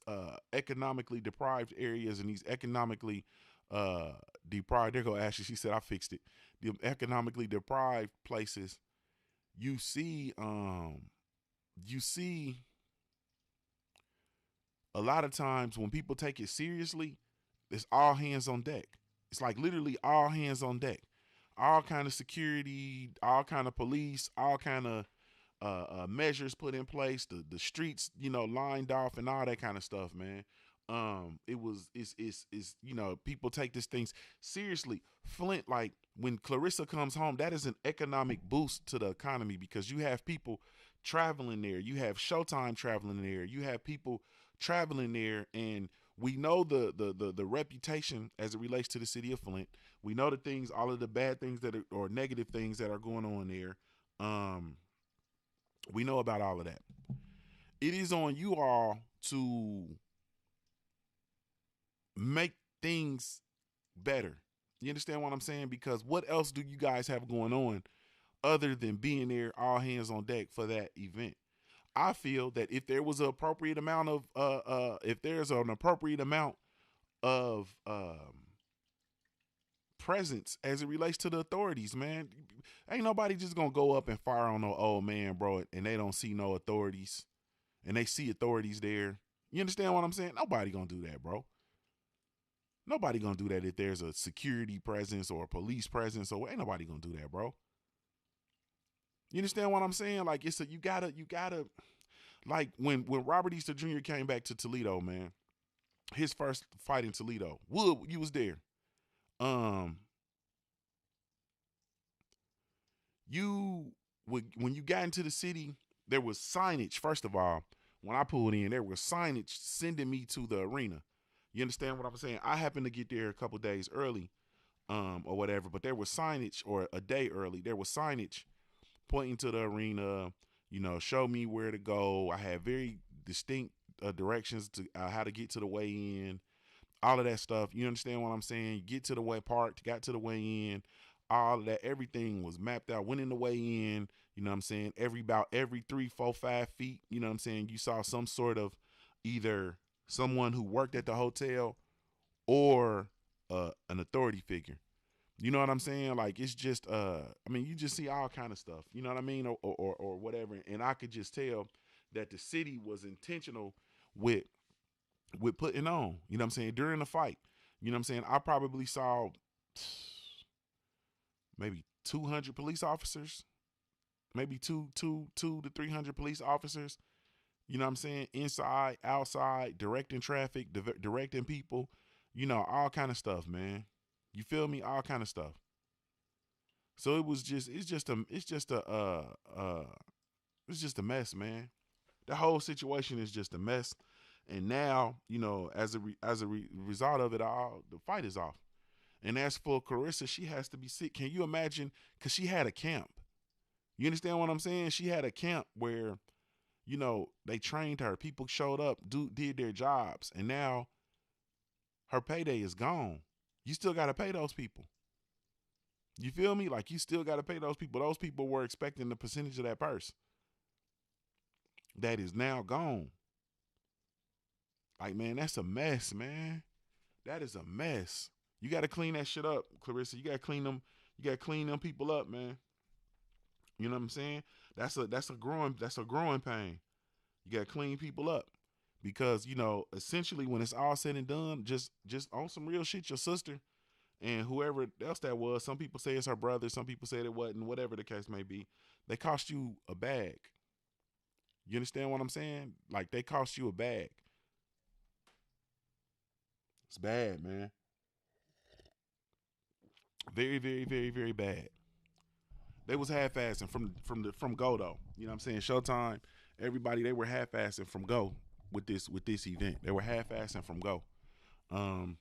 economically deprived areas and these economically deprived, there go Ashley, she said I fixed it. The economically deprived places, you see a lot of times when people take it seriously, it's all hands on deck. It's like literally all hands on deck. All kind of security, all kind of police, all kind of measures put in place. The streets, lined off and all that kind of stuff, man. It's people take these things seriously. Flint, like when Clarissa comes home, that is an economic boost to the economy because you have people traveling there. You have Showtime traveling there. You have people traveling there, and we know the reputation as it relates to the city of Flint. We know the things, all of the bad things that are, or negative things that are going on there. We know about all of that. It is on you all to make things better. You understand what I'm saying? Because what else do you guys have going on other than being there all hands on deck for that event? I feel that if there was an appropriate amount of if there's an appropriate amount of presence as it relates to the authorities, man, ain't nobody just gonna go up and fire on no old man, bro, and they don't see no authorities and they see authorities there. You understand what I'm saying? Nobody gonna do that, bro. Nobody gonna do that if there's a security presence or a police presence, or ain't nobody gonna do that, bro. You understand what I'm saying? Like you gotta like when Robert Easter Jr. came back to Toledo, man, his first fight in Toledo. Wood, you was there. You when you got into the city, there was signage. First of all, when I pulled in, there was signage sending me to the arena. You understand what I'm saying? I happened to get there a couple days early, or whatever, but there was signage, or a day early. There was signage pointing to the arena, show me where to go. I had very distinct directions to how to get to the weigh-in, all of that stuff. You understand what I'm saying? Get to the way park, got to the weigh-in, all of that. Everything was mapped out. Went in the weigh-in. You know what I'm saying? About every 3, 4, 5 feet. You know what I'm saying? You saw some sort of either someone who worked at the hotel or an authority figure. You know what I'm saying? Like, it's just, you just see all kind of stuff, you know what I mean? Or whatever. And I could just tell that the city was intentional with putting on, you know what I'm saying, during the fight. You know what I'm saying? I probably saw maybe 200 police officers, maybe two to 300 police officers, you know what I'm saying? Inside, outside, directing traffic, directing people, all kind of stuff, man. You feel me? All kind of stuff. So it's just a mess, man. The whole situation is just a mess. And now, as a result of it all, the fight is off. And as for Clarissa, she has to be sick. Can you imagine? Because she had a camp. You understand what I'm saying? She had a camp where, they trained her. People showed up, did their jobs, and now her payday is gone. You still got to pay those people. You feel me? Like, you still got to pay those people. Those people were expecting the percentage of that purse that is now gone. Like, man, that's a mess, man. That is a mess. You got to clean that shit up, Clarissa. You got to clean them. You got to clean them people up, man. You know what I'm saying? That's a growing pain. You got to clean people up because, you know, essentially when it's all said and done, just on some real shit, your sister and whoever else that was. Some people say it's her brother. Some people said it wasn't. Whatever the case may be, they cost you a bag. You understand what I'm saying? Like, they cost you a bag. It's bad, man. Very, very, very, very bad. They was half-assing from Go though. You know what I'm saying? Showtime, everybody, they were half-assing from Go with this event. They were half-assing from Go. Um,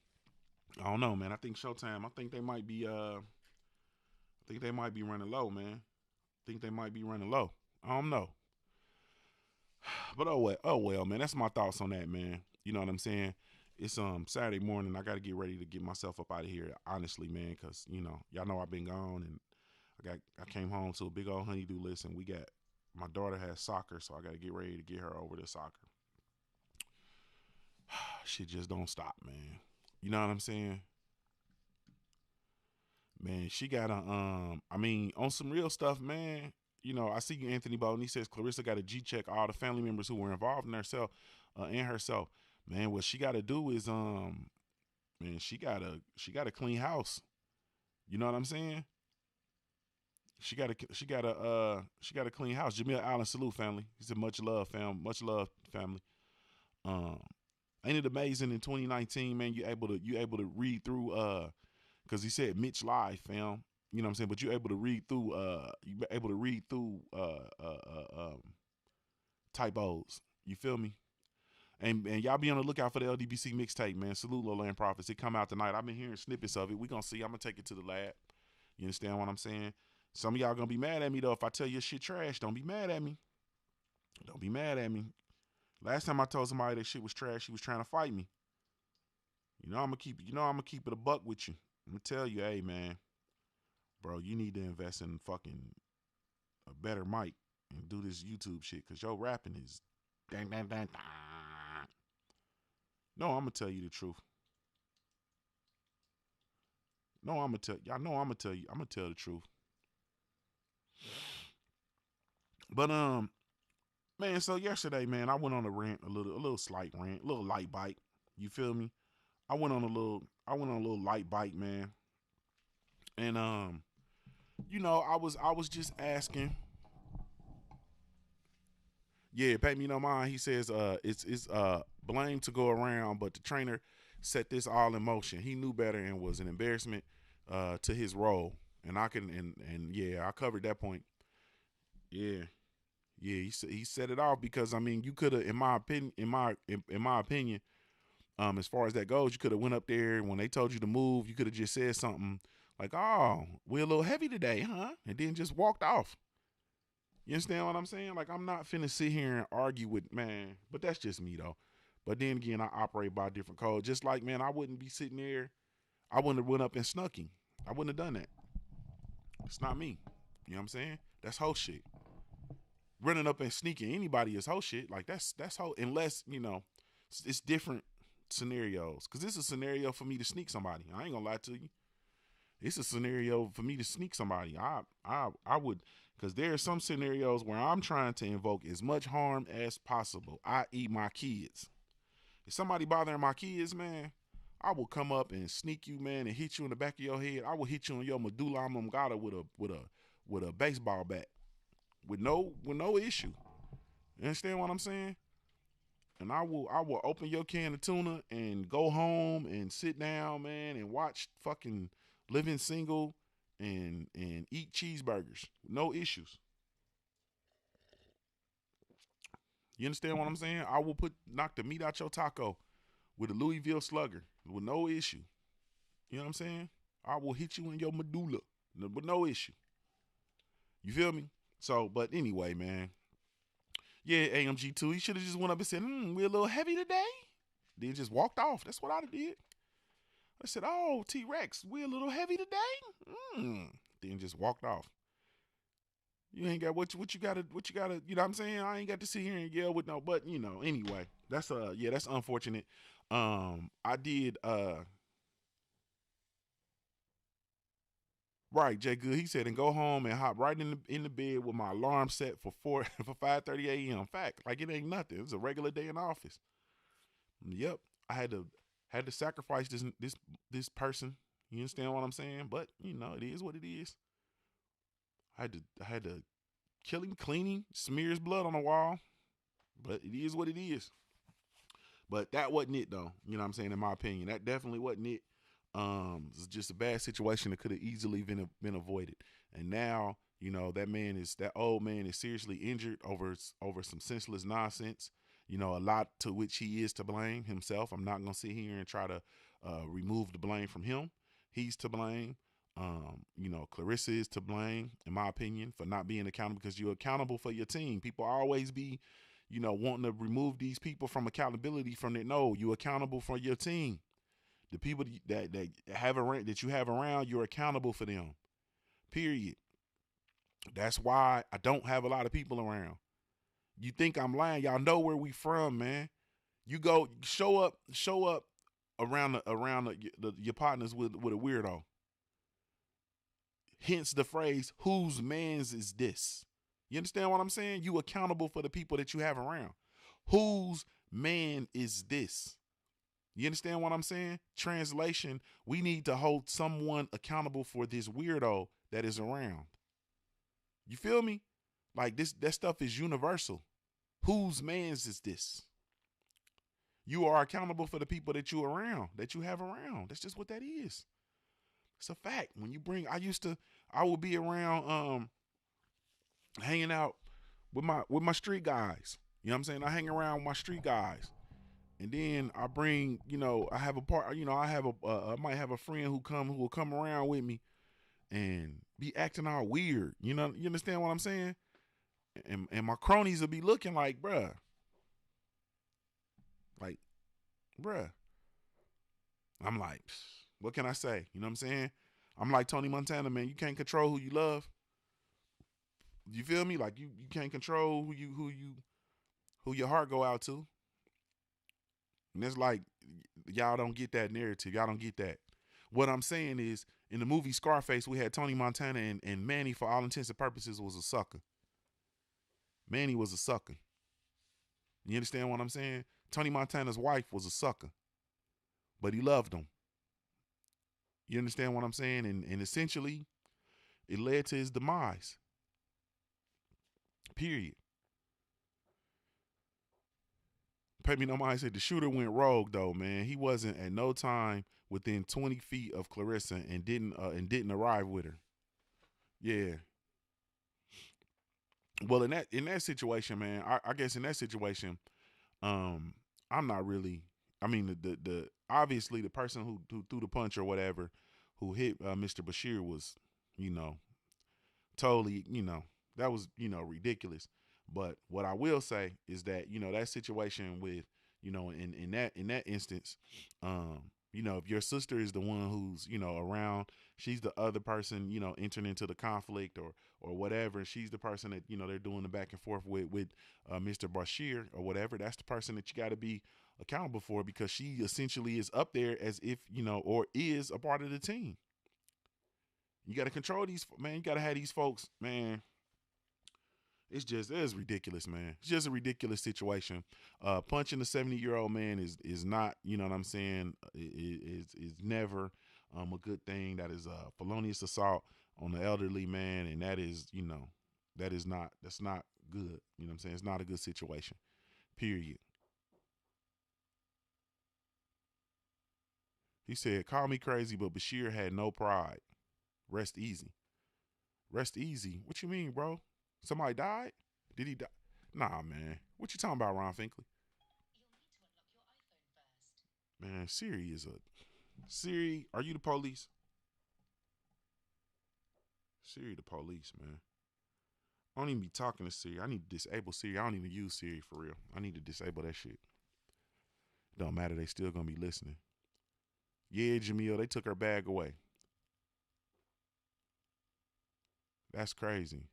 I don't know, man. I think Showtime. I think they might be. I think they might be running low, man. I think they might be running low. I don't know. But oh well, man. That's my thoughts on that, man. You know what I'm saying? It's Saturday morning. I got to get ready to get myself up out of here, honestly, man, because, you know, y'all know I've been gone, and I came home to a big old honeydew list, and my daughter has soccer, so I got to get ready to get her over to soccer. Shit just don't stop, man. You know what I'm saying? Man, she got I mean, on some real stuff, man. You know, I see you, Anthony Bowden. He says Clarissa got to G-check all the family members who were involved in herself. Man, what she got to do is, man, she got to clean house. You know what I'm saying? She got to clean house. Jamil Allen, salute, family. He said much love, family. Um, ain't it amazing in 2019, man? You able to read through because he said Mitch live, fam. You know what I'm saying? But you able to read through typos. You feel me? And y'all be on the lookout for the LDBC mixtape, man. Salute Lowland Prophets. It come out tonight. I've been hearing snippets of it. We gonna see. I'm gonna take it to the lab. You understand what I'm saying? Some of y'all gonna be mad at me though if I tell you shit trash. Don't be mad at me. Don't be mad at me. Last time I told somebody that shit was trash, she was trying to fight me. You know I'm gonna keep it a buck with you. I'm gonna tell you, hey man, bro, you need to invest in fucking a better mic and do this YouTube shit, cause your rapping is dang dang dang. No, I'm gonna tell you the truth. No, I'm gonna tell y'all. No, I'm gonna tell you. I'm gonna tell the truth. But man, so yesterday, man, I went on a rant, a little slight rant, a little light bite. You feel me? I went on a little light bite, man. And you know, I was just asking. Yeah, pay me no mind. He says, it's blame to go around, but the trainer set this all in motion. He knew better and was an embarrassment to his role. And and yeah, I covered that point. Yeah, yeah, he set it off because I mean, you could have, in my opinion, in my opinion, as far as that goes, you could have went up there and when they told you to move, you could have just said something like, "Oh, we're a little heavy today, huh?" and then just walked off. You understand what I'm saying? Like, I'm not finna sit here and argue with, man, but that's just me though. But then again, I operate by a different code. Just like, man, I wouldn't be sitting there. I wouldn't have went up and snuck him. I wouldn't have done that. It's not me. You know what I'm saying? That's whole shit. Running up and sneaking anybody is whole shit. Like, that's whole, unless, you know, it's different scenarios. Cause this is a scenario for me to sneak somebody. I ain't gonna lie to you. It's a scenario for me to sneak somebody. I would, because there are some scenarios where I'm trying to invoke as much harm as possible, i.e. my kids. If somebody bothering my kids, man, I will come up and sneak you, man, and hit you in the back of your head. I will hit you on your medulla oblongata with a baseball bat with no issue. You understand what I'm saying? And I will open your can of tuna and go home and sit down, man, and watch fucking Living Single and eat cheeseburgers. No issues. You understand what I'm saying? I will knock the meat out your taco with a Louisville Slugger with no issue. You know what I'm saying? I will hit you in your medulla with no issue. You feel me? So, but anyway, man. Yeah, AMG2, he should have just went up and said, we're a little heavy today. Then just walked off. That's what I did. I said, oh, T-Rex, we're a little heavy today. then just walked off. You ain't got what you gotta, you know what I'm saying? I ain't got to sit here and yell with no, but anyway, that's yeah, that's unfortunate. I did right, Jay Good. He said, and go home and hop right in the bed with my alarm set for four for 5:30 a.m. Fact, like it ain't nothing. It was a regular day in the office. Yep, I had to sacrifice this person. You understand what I'm saying? But it is what it is. I had to kill him, clean him, smear his blood on the wall. But it is what it is. But that wasn't it though. You know what I'm saying? In my opinion, that definitely wasn't it. It's just a bad situation that could have easily been avoided. And now, that old man is seriously injured over some senseless nonsense. A lot to which he is to blame himself. I'm not gonna sit here and try to remove the blame from him. He's to blame. Clarissa is to blame, in my opinion, for not being accountable because you're accountable for your team. People always be, wanting to remove these people from accountability from their no. You're accountable for your team. The people that you have around, you're accountable for them. Period. That's why I don't have a lot of people around. You think I'm lying? Y'all know where we from, man. You go show up around your partners with a weirdo. Hence the phrase, whose man's is this? You understand what I'm saying? You accountable for the people that you have around. Whose man is this? You understand what I'm saying? Translation, we need to hold someone accountable for this weirdo that is around. You feel me? Like that stuff is universal. Whose man's is this? You are accountable for the people that you have around. That's just what that is. It's a fact. When you bring, I would be around, hanging out with my street guys. You know what I'm saying? I hang around with my street guys. And then I bring, I have a part, I might have a friend who will come around with me and be acting all weird. You understand what I'm saying? And my cronies will be looking like, bruh. I'm like, what can I say? You know what I'm saying? I'm like Tony Montana, man. You can't control who you love. You feel me? Like you can't control who your heart go out to. And it's like y'all don't get that narrative. Y'all don't get that. What I'm saying is, in the movie Scarface, we had Tony Montana and Manny, for all intents and purposes, was a sucker. Manny was a sucker. You understand what I'm saying? Tony Montana's wife was a sucker, but he loved him. You understand what I'm saying? And essentially, it led to his demise. Period. Pay me no mind said the shooter went rogue though, man. He wasn't at no time within 20 feet of Clarissa and didn't arrive with her. Yeah. Well, in that situation, man, I guess in that situation, um, I'm not really. I mean, the obviously the person who threw the punch or whatever, who hit Mr. Bashir was, you know, totally, that was, ridiculous. But what I will say is that, that situation with, in that instance, if your sister is the one who's, around, she's the other person, entering into the conflict or whatever, and she's the person that, they're doing the back and forth with Mr. Bashir or whatever, that's the person that you got to be accountable for, because she essentially is up there as if, or is a part of the team. You got to control these, man. You got to have these folks, man. It's ridiculous, man. It's just a ridiculous situation. Punching a 70-year-old man is not, you know what I'm saying, is never a good thing. That is a felonious assault on the elderly man, and that is, that's not good. You know what I'm saying? It's not a good situation. Period. He said, "Call me crazy, but Bashir had no pride. Rest easy." Rest easy. What you mean, bro? Somebody died? Did he die? Nah, man. What you talking about, Ron Finkley? Man, Siri is a Siri. Are you the police? Siri, the police, man. I don't even be talking to Siri. I need to disable Siri. I don't even use Siri for real. I need to disable that shit. Don't matter. They still gonna be listening. Yeah, Jamil, they took her bag away. That's crazy.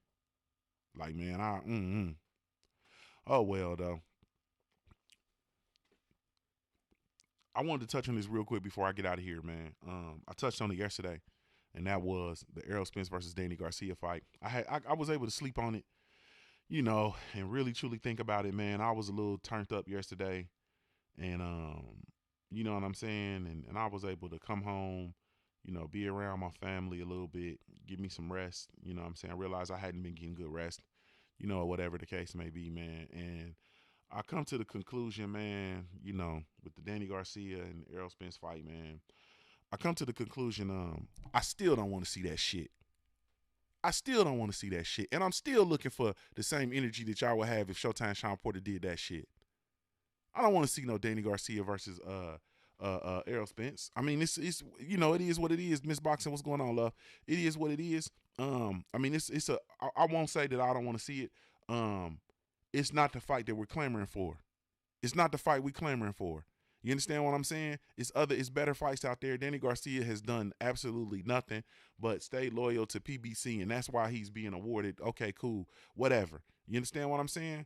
Like, man, oh well though. I wanted to touch on this real quick before I get out of here, man. I touched on it yesterday, and that was the Errol Spence versus Danny Garcia fight. I was able to sleep on it, and really truly think about it, man. I was a little turned up yesterday, and you know what I'm saying, and I was able to come home, be around my family a little bit, give me some rest. You know what I'm saying? I realized I hadn't been getting good rest, or whatever the case may be, man. And I come to the conclusion, man, with the Danny Garcia and Errol Spence fight, man. I come to the conclusion, I still don't want to see that shit. I still don't want to see that shit. And I'm still looking for the same energy that y'all would have if Showtime Sean Porter did that shit. I don't want to see no Danny Garcia versus Errol Spence. I mean, it's it is what it is. Miss Boxing, what's going on, love? It is what it is. I mean, I won't say that I don't want to see it. It's not the fight that we're clamoring for. It's not the fight we clamoring for. You understand what I'm saying? It's better fights out there. Danny Garcia has done absolutely nothing but stay loyal to PBC, and that's why he's being awarded. Okay, cool, whatever. You understand what I'm saying?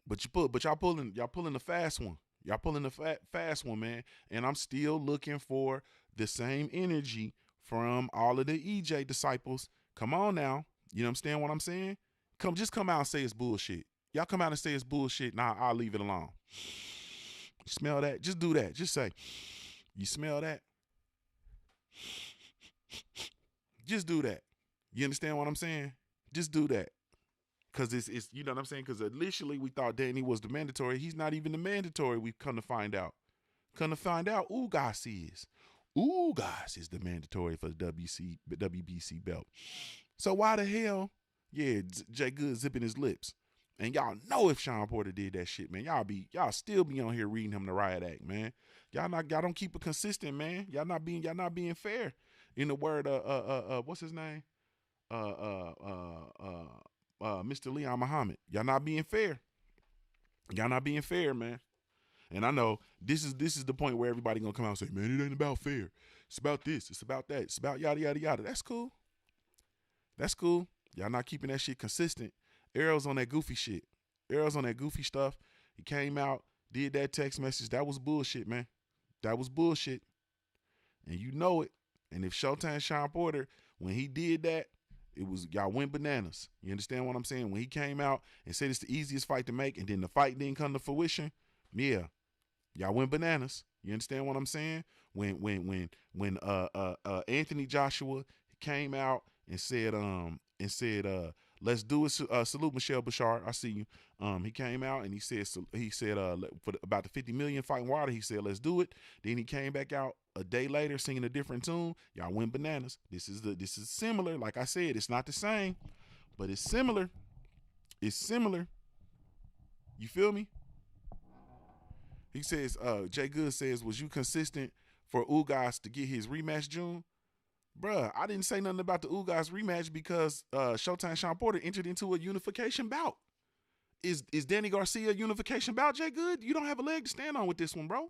But y'all pulling the fast one. Y'all pulling the fast one, man. And I'm still looking for the same energy from all of the EJ disciples. Come on now. You understand what I'm saying? Just come out and say it's bullshit. Y'all come out and say it's bullshit. Nah, I'll leave it alone. You smell that? Just do that. Just say, you smell that? Just do that. You understand what I'm saying? Just do that. Because it's you know what I'm saying? Because initially we thought Danny was the mandatory. He's not even the mandatory. We've come to find out. Ugas is. Ugas is the mandatory for the WBC belt. So why the hell, Jay Good zipping his lips. And y'all know if Sean Porter did that shit, man, y'all still be on here reading him the riot act, man. Y'all don't keep it consistent, man. Y'all not being fair. In the word what's his name? Mr. Leon Muhammad. Y'all not being fair. Y'all not being fair, man. And I know this is the point where everybody gonna come out and say, man, it ain't about fair. It's about this. It's about that. It's about yada yada yada. That's cool. That's cool. Y'all not keeping that shit consistent. Errol's on that goofy shit. Errol's on that goofy stuff. He came out, did that text message. That was bullshit, man. That was bullshit. And you know it. And if Showtime Sean Porter, when he did that, it was y'all went bananas. You understand what I'm saying? When he came out and said it's the easiest fight to make, and then the fight didn't come to fruition, yeah, y'all went bananas. You understand what I'm saying? When Anthony Joshua came out and said let's do it. Salute Michelle Bashar. I see you. He came out and he said for about the 50 million fighting water. He said let's do it. Then he came back out a day later singing a different tune. Y'all went bananas. This is similar. Like I said, it's not the same, but it's similar. It's similar. You feel me? He says, Jay Good says, was you consistent for Ugas to get his rematch June? Bruh, I didn't say nothing about the Ugas rematch because Showtime Sean Porter entered into a unification bout. Is Danny Garcia a unification bout, Jay Good? You don't have a leg to stand on with this one, bro.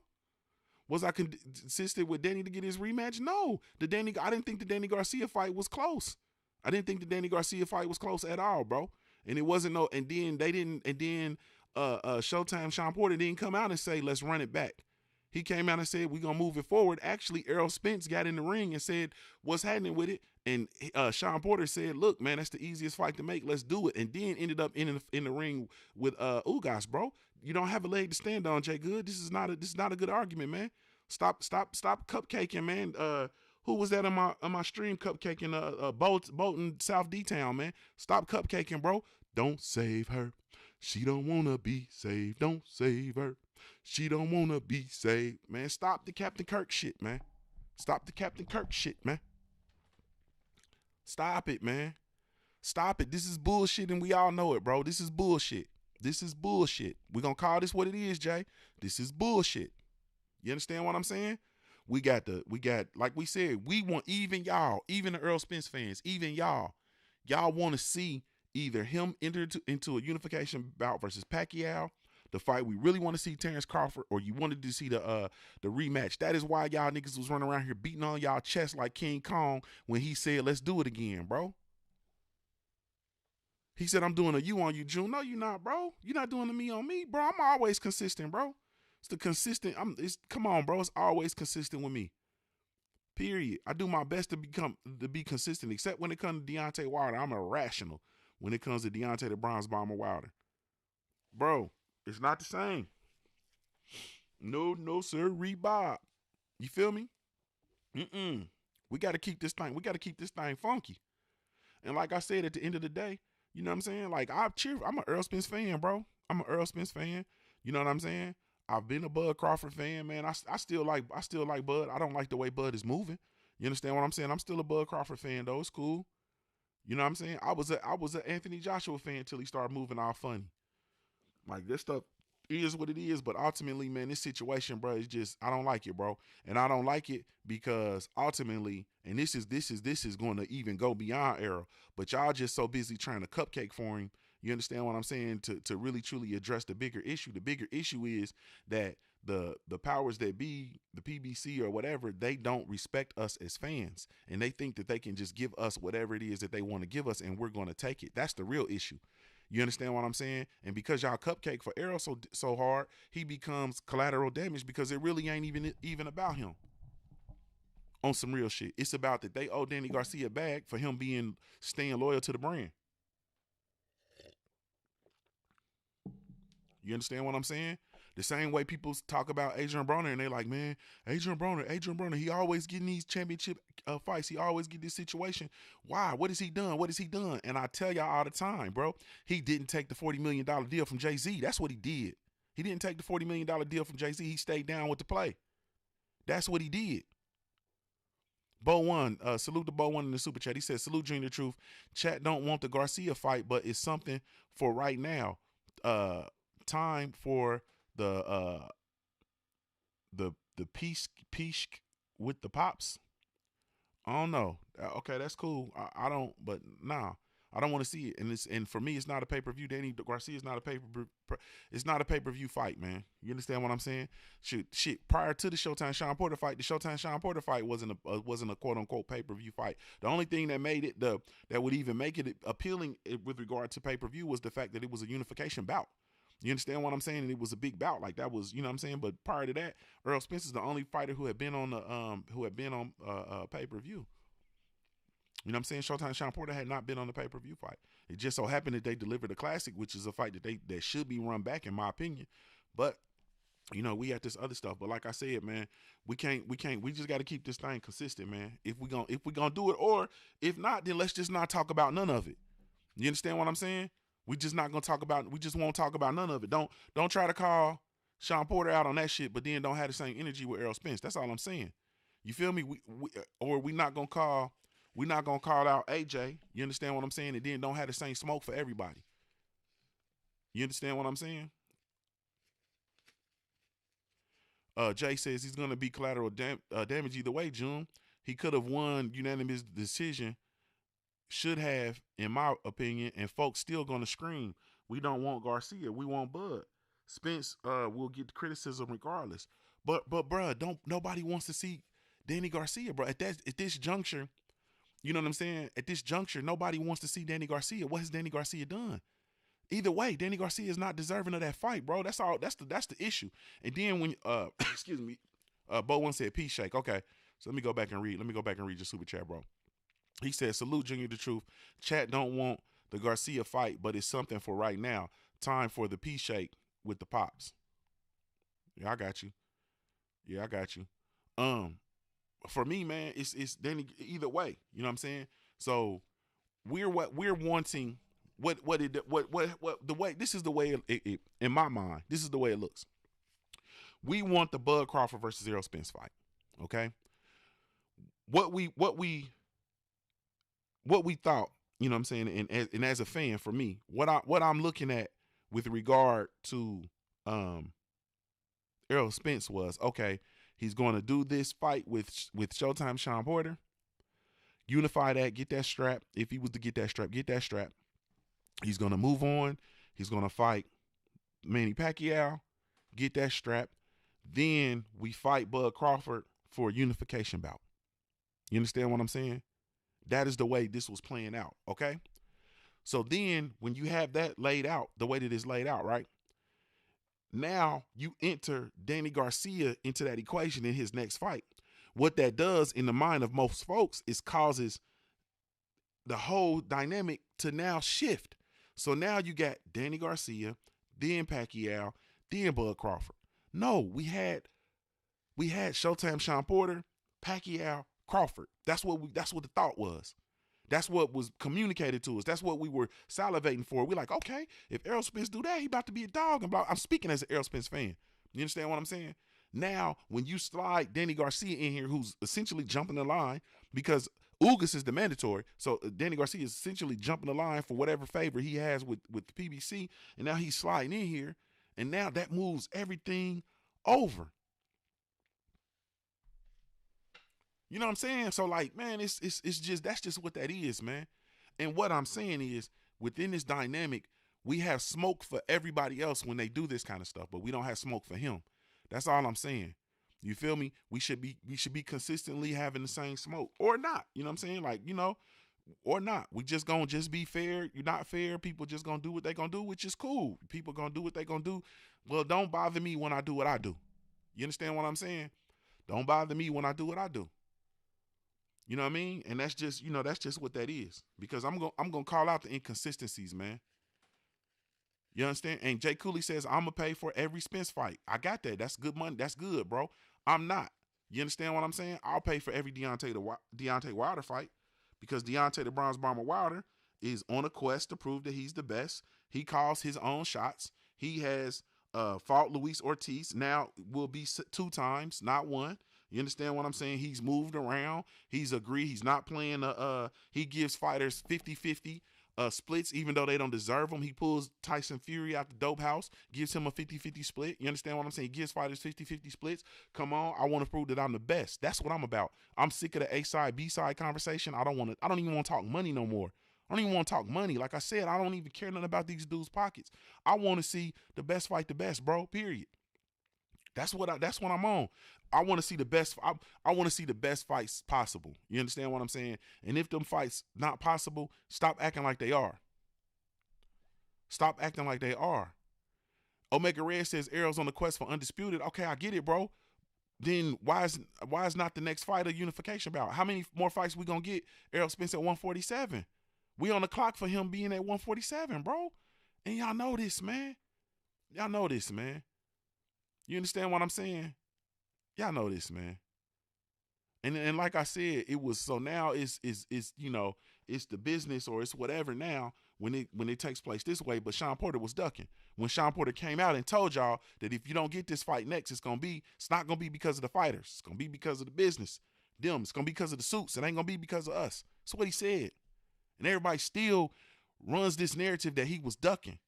Was I consistent with Danny to get his rematch? No. I didn't think the Danny Garcia fight was close. I didn't think the Danny Garcia fight was close at all, bro. And it wasn't Showtime Sean Porter didn't come out and say, let's run it back. He came out and said, we're going to move it forward. Actually, Errol Spence got in the ring and said, what's happening with it? And Sean Porter said, look, man, that's the easiest fight to make. Let's do it. And then ended up in the ring with Ugas, bro. You don't have a leg to stand on, Jay Good. This is not a good argument, man. Stop cupcaking, man. Who was that on my stream cupcaking? Bolton South D-Town, man. Stop cupcaking, bro. Don't save her. She don't want to be saved. Don't save her. She don't want to be saved. Man, stop the Captain Kirk shit, man. Stop the Captain Kirk shit, man. Stop it, man. Stop it. This is bullshit and we all know it, bro. This is bullshit. This is bullshit. We're going to call this what it is, Jay. This is bullshit. You understand what I'm saying? We got, like we said, we want even y'all, even the Errol Spence fans, even y'all want to see either him enter into a unification bout versus Pacquiao, the fight we really want to see Terrence Crawford, or you wanted to see the rematch. That is why y'all niggas was running around here beating on y'all chest like King Kong when he said, let's do it again, bro. He said, I'm doing a you on you, June. No, you're not, bro. You're not doing a me on me, bro. I'm always consistent, bro. It's the consistent. Come on, bro. It's always consistent with me. Period. I do my best to be consistent, except when it comes to Deontay Wilder. I'm irrational when it comes to Deontay the Bronze Bomber Wilder. Bro, it's not the same. No, sir, Bob. You feel me? We got to keep this thing. We got to keep this thing funky. And like I said, at the end of the day, you know what I'm saying? Like, I'm an Earl Spence fan, bro. I'm an Earl Spence fan. You know what I'm saying? I've been a Bud Crawford fan, man. I still like Bud. I don't like the way Bud is moving. You understand what I'm saying? I'm still a Bud Crawford fan, though. It's cool. You know what I'm saying? I was an Anthony Joshua fan until he started moving all funny. Like, this stuff is what it is, but ultimately, man, this situation, bro, is just, I don't like it, bro. And I don't like it because ultimately, and this is going to even go beyond Errol, but y'all just so busy trying to cupcake for him. You understand what I'm saying? To really truly address the bigger issue. The bigger issue is that the powers that be, the PBC or whatever, they don't respect us as fans, and they think that they can just give us whatever it is that they want to give us, and we're going to take it. That's the real issue. You understand what I'm saying? And because y'all cupcake for Errol so hard, he becomes collateral damage because it really ain't even about him. On some real shit, it's about that they owe Danny Garcia back for him staying loyal to the brand. You understand what I'm saying? The same way people talk about Adrian Broner and they're like, man, Adrian Broner, he always getting these championship fights. He always get this situation. Why? What has he done? What has he done? And I tell y'all all the time, bro, he didn't take the $40 million deal from Jay-Z. That's what he did. He didn't take the $40 million deal from Jay-Z. He stayed down with the play. That's what he did. Bo One, salute to Bo One in the super chat. He said, salute Junior Truth. Chat don't want the Garcia fight, but it's something for right now. Time for the peace with the pops. I don't know. Okay, that's cool. I don't, but nah, I don't want to see it. And for me, it's not a pay-per-view. Danny Garcia is not a it's not a pay-per-view fight, man. You understand what I'm saying? Shit. Prior to the Showtime Sean Porter fight, the Showtime Sean Porter fight wasn't a quote unquote pay-per-view fight. The only thing that made it that would even make it appealing with regard to pay-per-view was the fact that it was a unification bout. You understand what I'm saying? And it was a big bout. Like, that was, you know what I'm saying? But prior to that, Earl Spence is the only fighter who had been on pay-per-view. You know what I'm saying? Showtime Sean Porter had not been on the pay-per-view fight. It just so happened that they delivered a classic, which is a fight that should be run back, in my opinion. But, you know, we had this other stuff. But like I said, man, we just got to keep this thing consistent, man. If we gonna do it, or if not, then let's just not talk about none of it. You understand what I'm saying? We just not gonna talk about. We just won't talk about none of it. Don't try to call Sean Porter out on that shit, but then don't have the same energy with Errol Spence. That's all I'm saying. You feel me? We not gonna call out AJ. You understand what I'm saying? And then don't have the same smoke for everybody. You understand what I'm saying? Jay says he's gonna be collateral damage either way. June, he could have won unanimous decision. Should have, in my opinion, and folks still gonna scream, we don't want Garcia, we want Bud. Spence will get criticism regardless. But bruh, nobody wants to see Danny Garcia, bro. At this juncture, you know what I'm saying? At this juncture, nobody wants to see Danny Garcia. What has Danny Garcia done? Either way, Danny Garcia is not deserving of that fight, bro. That's all. That's the issue. And then when excuse me, Bo One said peace shake. Okay, so let me go back and read your super chat, bro. He said, salute Junior the Truth. Chat don't want the Garcia fight, but it's something for right now. Time for the peace shake with the pops. Yeah, I got you. For me, man, it's Danny either way. You know what I'm saying? So we're wanting the way, this is the way it in my mind, this is the way it looks. We want the Bud Crawford versus Errol Spence fight. Okay? What we thought, you know what I'm saying, and as a fan, for me, what I'm looking at with regard to Errol Spence was, okay, he's going to do this fight with Showtime Sean Porter, unify that, get that strap. If he was to get that strap, He's going to move on. He's going to fight Manny Pacquiao, get that strap. Then we fight Bud Crawford for a unification bout. You understand what I'm saying? That is the way this was playing out, okay? So then when you have that laid out, the way that it's laid out, right? Now you enter Danny Garcia into that equation in his next fight. What that does in the mind of most folks is causes the whole dynamic to now shift. So now you got Danny Garcia, then Pacquiao, then Bud Crawford. No, we had Showtime Sean Porter, Pacquiao, Crawford. That's what the thought was. That's what was communicated to us. That's what we were salivating for. We're like, okay, if Errol Spence do that, he about to be a dog. And blah. I'm speaking as an Errol Spence fan. You understand what I'm saying? Now, when you slide Danny Garcia in here, who's essentially jumping the line, because Ugas is the mandatory, so Danny Garcia is essentially jumping the line for whatever favor he has with the PBC, and now he's sliding in here, and now that moves everything over. You know what I'm saying? So like, man, it's just that's just what that is, man. And what I'm saying is, within this dynamic, we have smoke for everybody else when they do this kind of stuff, but we don't have smoke for him. That's all I'm saying. You feel me? We should be consistently having the same smoke or not. You know what I'm saying? Like, you know, or not. We just gonna just be fair. You're not fair. People just gonna do what they gonna do, which is cool. People gonna do what they gonna do. Well, don't bother me when I do what I do. You understand what I'm saying? Don't bother me when I do what I do. You know what I mean? And that's just, you know, that's just what that is. Because I'm gonna call out the inconsistencies, man. You understand? And Jay Cooley says, I'm gonna pay for every Spence fight. I got that. That's good money. That's good, bro. I'm not. You understand what I'm saying? I'll pay for every Deontay Wilder fight, because Deontay the Bronze Bomber Wilder is on a quest to prove that he's the best. He calls his own shots. He has fought Luis Ortiz. Now will be 2 times, not 1. You understand what I'm saying? He's moved around. He's agreed. He's not playing he gives fighters 50-50 splits, even though they don't deserve them. He pulls Tyson Fury out the dope house, gives him a 50-50 split. You understand what I'm saying? He gives fighters 50-50 splits. Come on, I want to prove that I'm the best. That's what I'm about. I'm sick of the A-side, B-side conversation. I don't even want to talk money no more. I don't even want to talk money. Like I said, I don't even care nothing about these dudes' pockets. I want to see the best fight the best, bro. Period. That's what I'm on. I want to see the best. I want to see the best fights possible. You understand what I'm saying? And if them fights not possible, stop acting like they are. Stop acting like they are. Omega Red says Errol's on the quest for undisputed. Okay, I get it, bro. Then why is not the next fight a unification bout? How many more fights we gonna get? Errol Spence at 147. We on the clock for him being at 147, bro. And y'all know this, man. Y'all know this, man. You understand what I'm saying? Y'all know this, man. And like I said, it was, so now it's you know, it's the business, or it's whatever now when it takes place this way. But Sean Porter was ducking. When Sean Porter came out and told y'all that if you don't get this fight next, it's not gonna be because of the fighters. It's gonna be because of the business. It's gonna be because of the suits. It ain't gonna be because of us. That's what he said. And everybody still runs this narrative that he was ducking.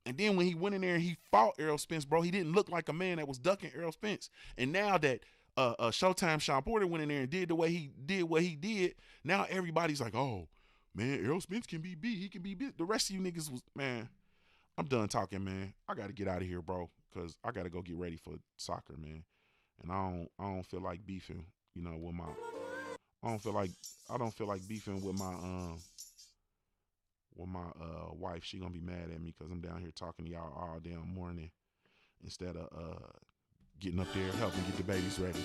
And then when he went in there and he fought Errol Spence, bro, he didn't look like a man that was ducking Errol Spence. And now that Showtime Sean Porter went in there and did what he did, now everybody's like, oh, man, Errol Spence can be beat. He can be beat. The rest of you niggas was, man, I'm done talking, man. I got to get out of here, bro, because I got to go get ready for soccer, man. And I don't feel like beefing, you know, with my, I don't feel like beefing with my wife. She gonna be mad at me because I'm down here talking to y'all all damn morning instead of getting up there helping get the babies ready.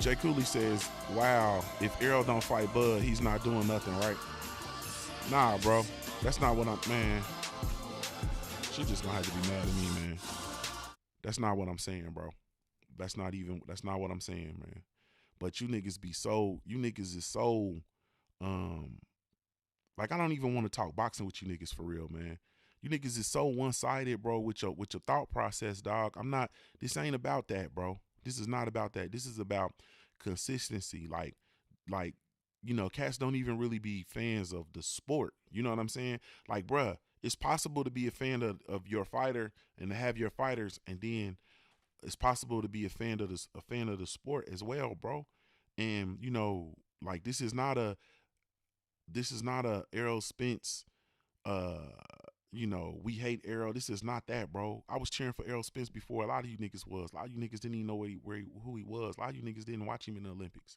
Jay Cooley says, wow, if Errol don't fight Bud, he's not doing nothing right. Nah, bro, that's not what man. She just gonna have to be mad at me, man. That's not what I'm saying, bro. That's not what I'm saying, man. But you niggas is so, like, I don't even want to talk boxing with you niggas for real, man. You niggas is so one-sided, bro, with your thought process, dog. This ain't about that, bro. This is not about that. This is about consistency. Like, you know, cats don't even really be fans of the sport. You know what I'm saying? Like, bruh, it's possible to be a fan of your fighter and to have your fighters, and then it's possible to be a fan of the sport as well, bro. And, you know, like, this is not This is not a Errol Spence, you know, we hate Errol. This is not that, bro. I was cheering for Errol Spence before a lot of you niggas was. A lot of you niggas didn't even know who he was. A lot of you niggas didn't watch him in the Olympics.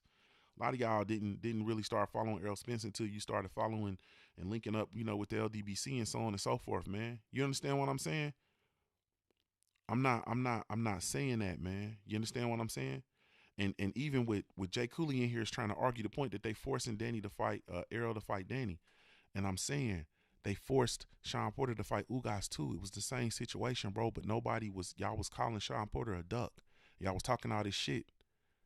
A lot of y'all didn't really start following Errol Spence until you started following and linking up, you know, with the LDBC and so on and so forth, man. You understand what I'm saying? I'm not saying that, man. You understand what I'm saying? And even with Jay Cooley in here is trying to argue the point that they forcing Danny to fight Errol to fight Danny. And I'm saying they forced Sean Porter to fight Ugas too. It was the same situation, bro, but y'all was calling Sean Porter a duck. Y'all was talking all this shit.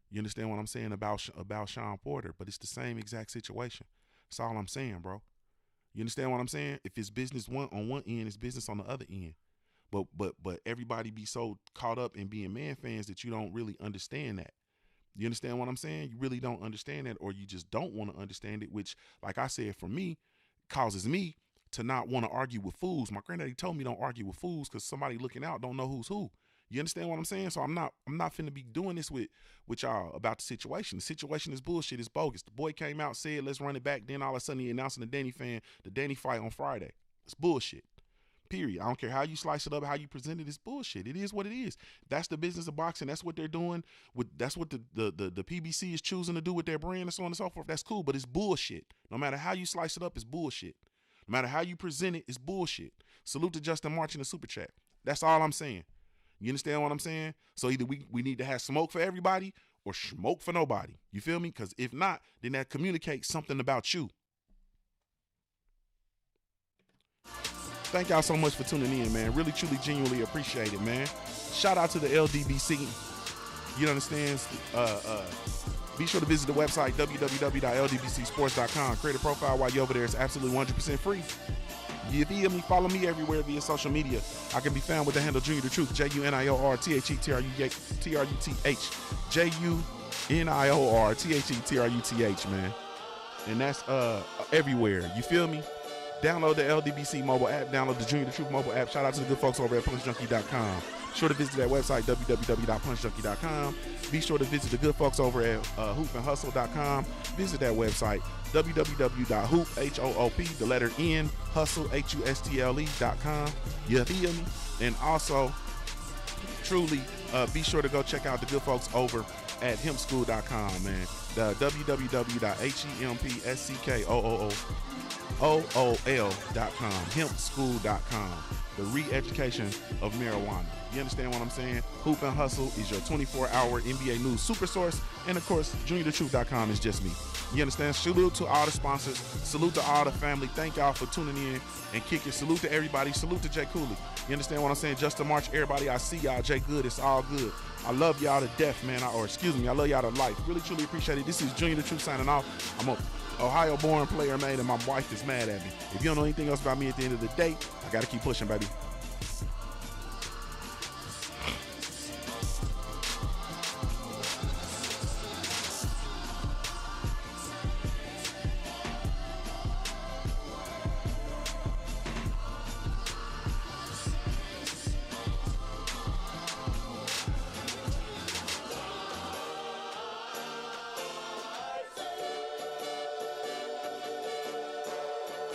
You understand what I'm saying about Sean Porter, but it's the same exact situation. That's all I'm saying, bro. You understand what I'm saying? If it's business on one end, it's business on the other end. But everybody be so caught up in being man fans that you don't really understand that. You understand what I'm saying? You really don't understand that, or you just don't want to understand it, which, like I said, for me, causes me to not want to argue with fools. My granddaddy told me don't argue with fools because somebody looking out don't know who's who. You understand what I'm saying? So I'm not finna be doing this with y'all about the situation. The situation is bullshit. It's bogus. The boy came out, said, let's run it back. Then all of a sudden he announcing the Danny fight on Friday. It's bullshit. Period. I don't care how you slice it up, how you present it. It's bullshit. It is what it is. That's the business of boxing. That's what they're doing. That's what the PBC is choosing to do with their brand and so on and so forth. That's cool, but it's bullshit. No matter how you slice it up, it's bullshit. No matter how you present it, it's bullshit. Salute to Justin March in the super chat. That's all I'm saying. You understand what I'm saying? So either we need to have smoke for everybody or smoke for nobody. You feel me? Because if not, then that communicates something about you. Thank y'all so much for tuning in, man. Really, truly, genuinely appreciate it, man. Shout out to the LDBC. You understand? Be sure to visit the website, www.ldbcsports.com. Create a profile while you're over there. It's absolutely 100% free. You feel me? Follow me everywhere via social media. I can be found with the handle Junior the Truth, JUNIORTHETRUTH, JUNIORTHETRUTH, man. And that's everywhere. You feel me? Download the LDBC mobile app. Download the Junior the Truth mobile app. Shout out to the good folks over at punchjunkie.com. Be sure to visit that website, www.punchjunkie.com. Be sure to visit the good folks over at hoopandhustle.com. Visit that website, www.hoop, the letter N, hustle, HUSTLE.com. You feel me? And also, truly, be sure to go check out the good folks over at hempschool.com, man. The www.hempschool.com, hempschool.com. The re-education of marijuana. You understand what I'm saying? Hoop and Hustle is your 24-hour NBA news super source. And of course, JuniorTheTruth.com is just me. You understand? Salute to all the sponsors. Salute to all the family. Thank y'all for tuning in and kicking. Salute to everybody. Salute to Jay Cooley. You understand what I'm saying? Justin March, everybody, I see y'all. Jay Good, it's all good. I love y'all to death, man. I love y'all to life. Really, truly appreciate it. This is Junior the Truth signing off. I'm a Ohio-born player, man, and my wife is mad at me. If you don't know anything else about me at the end of the day, I got to keep pushing, baby.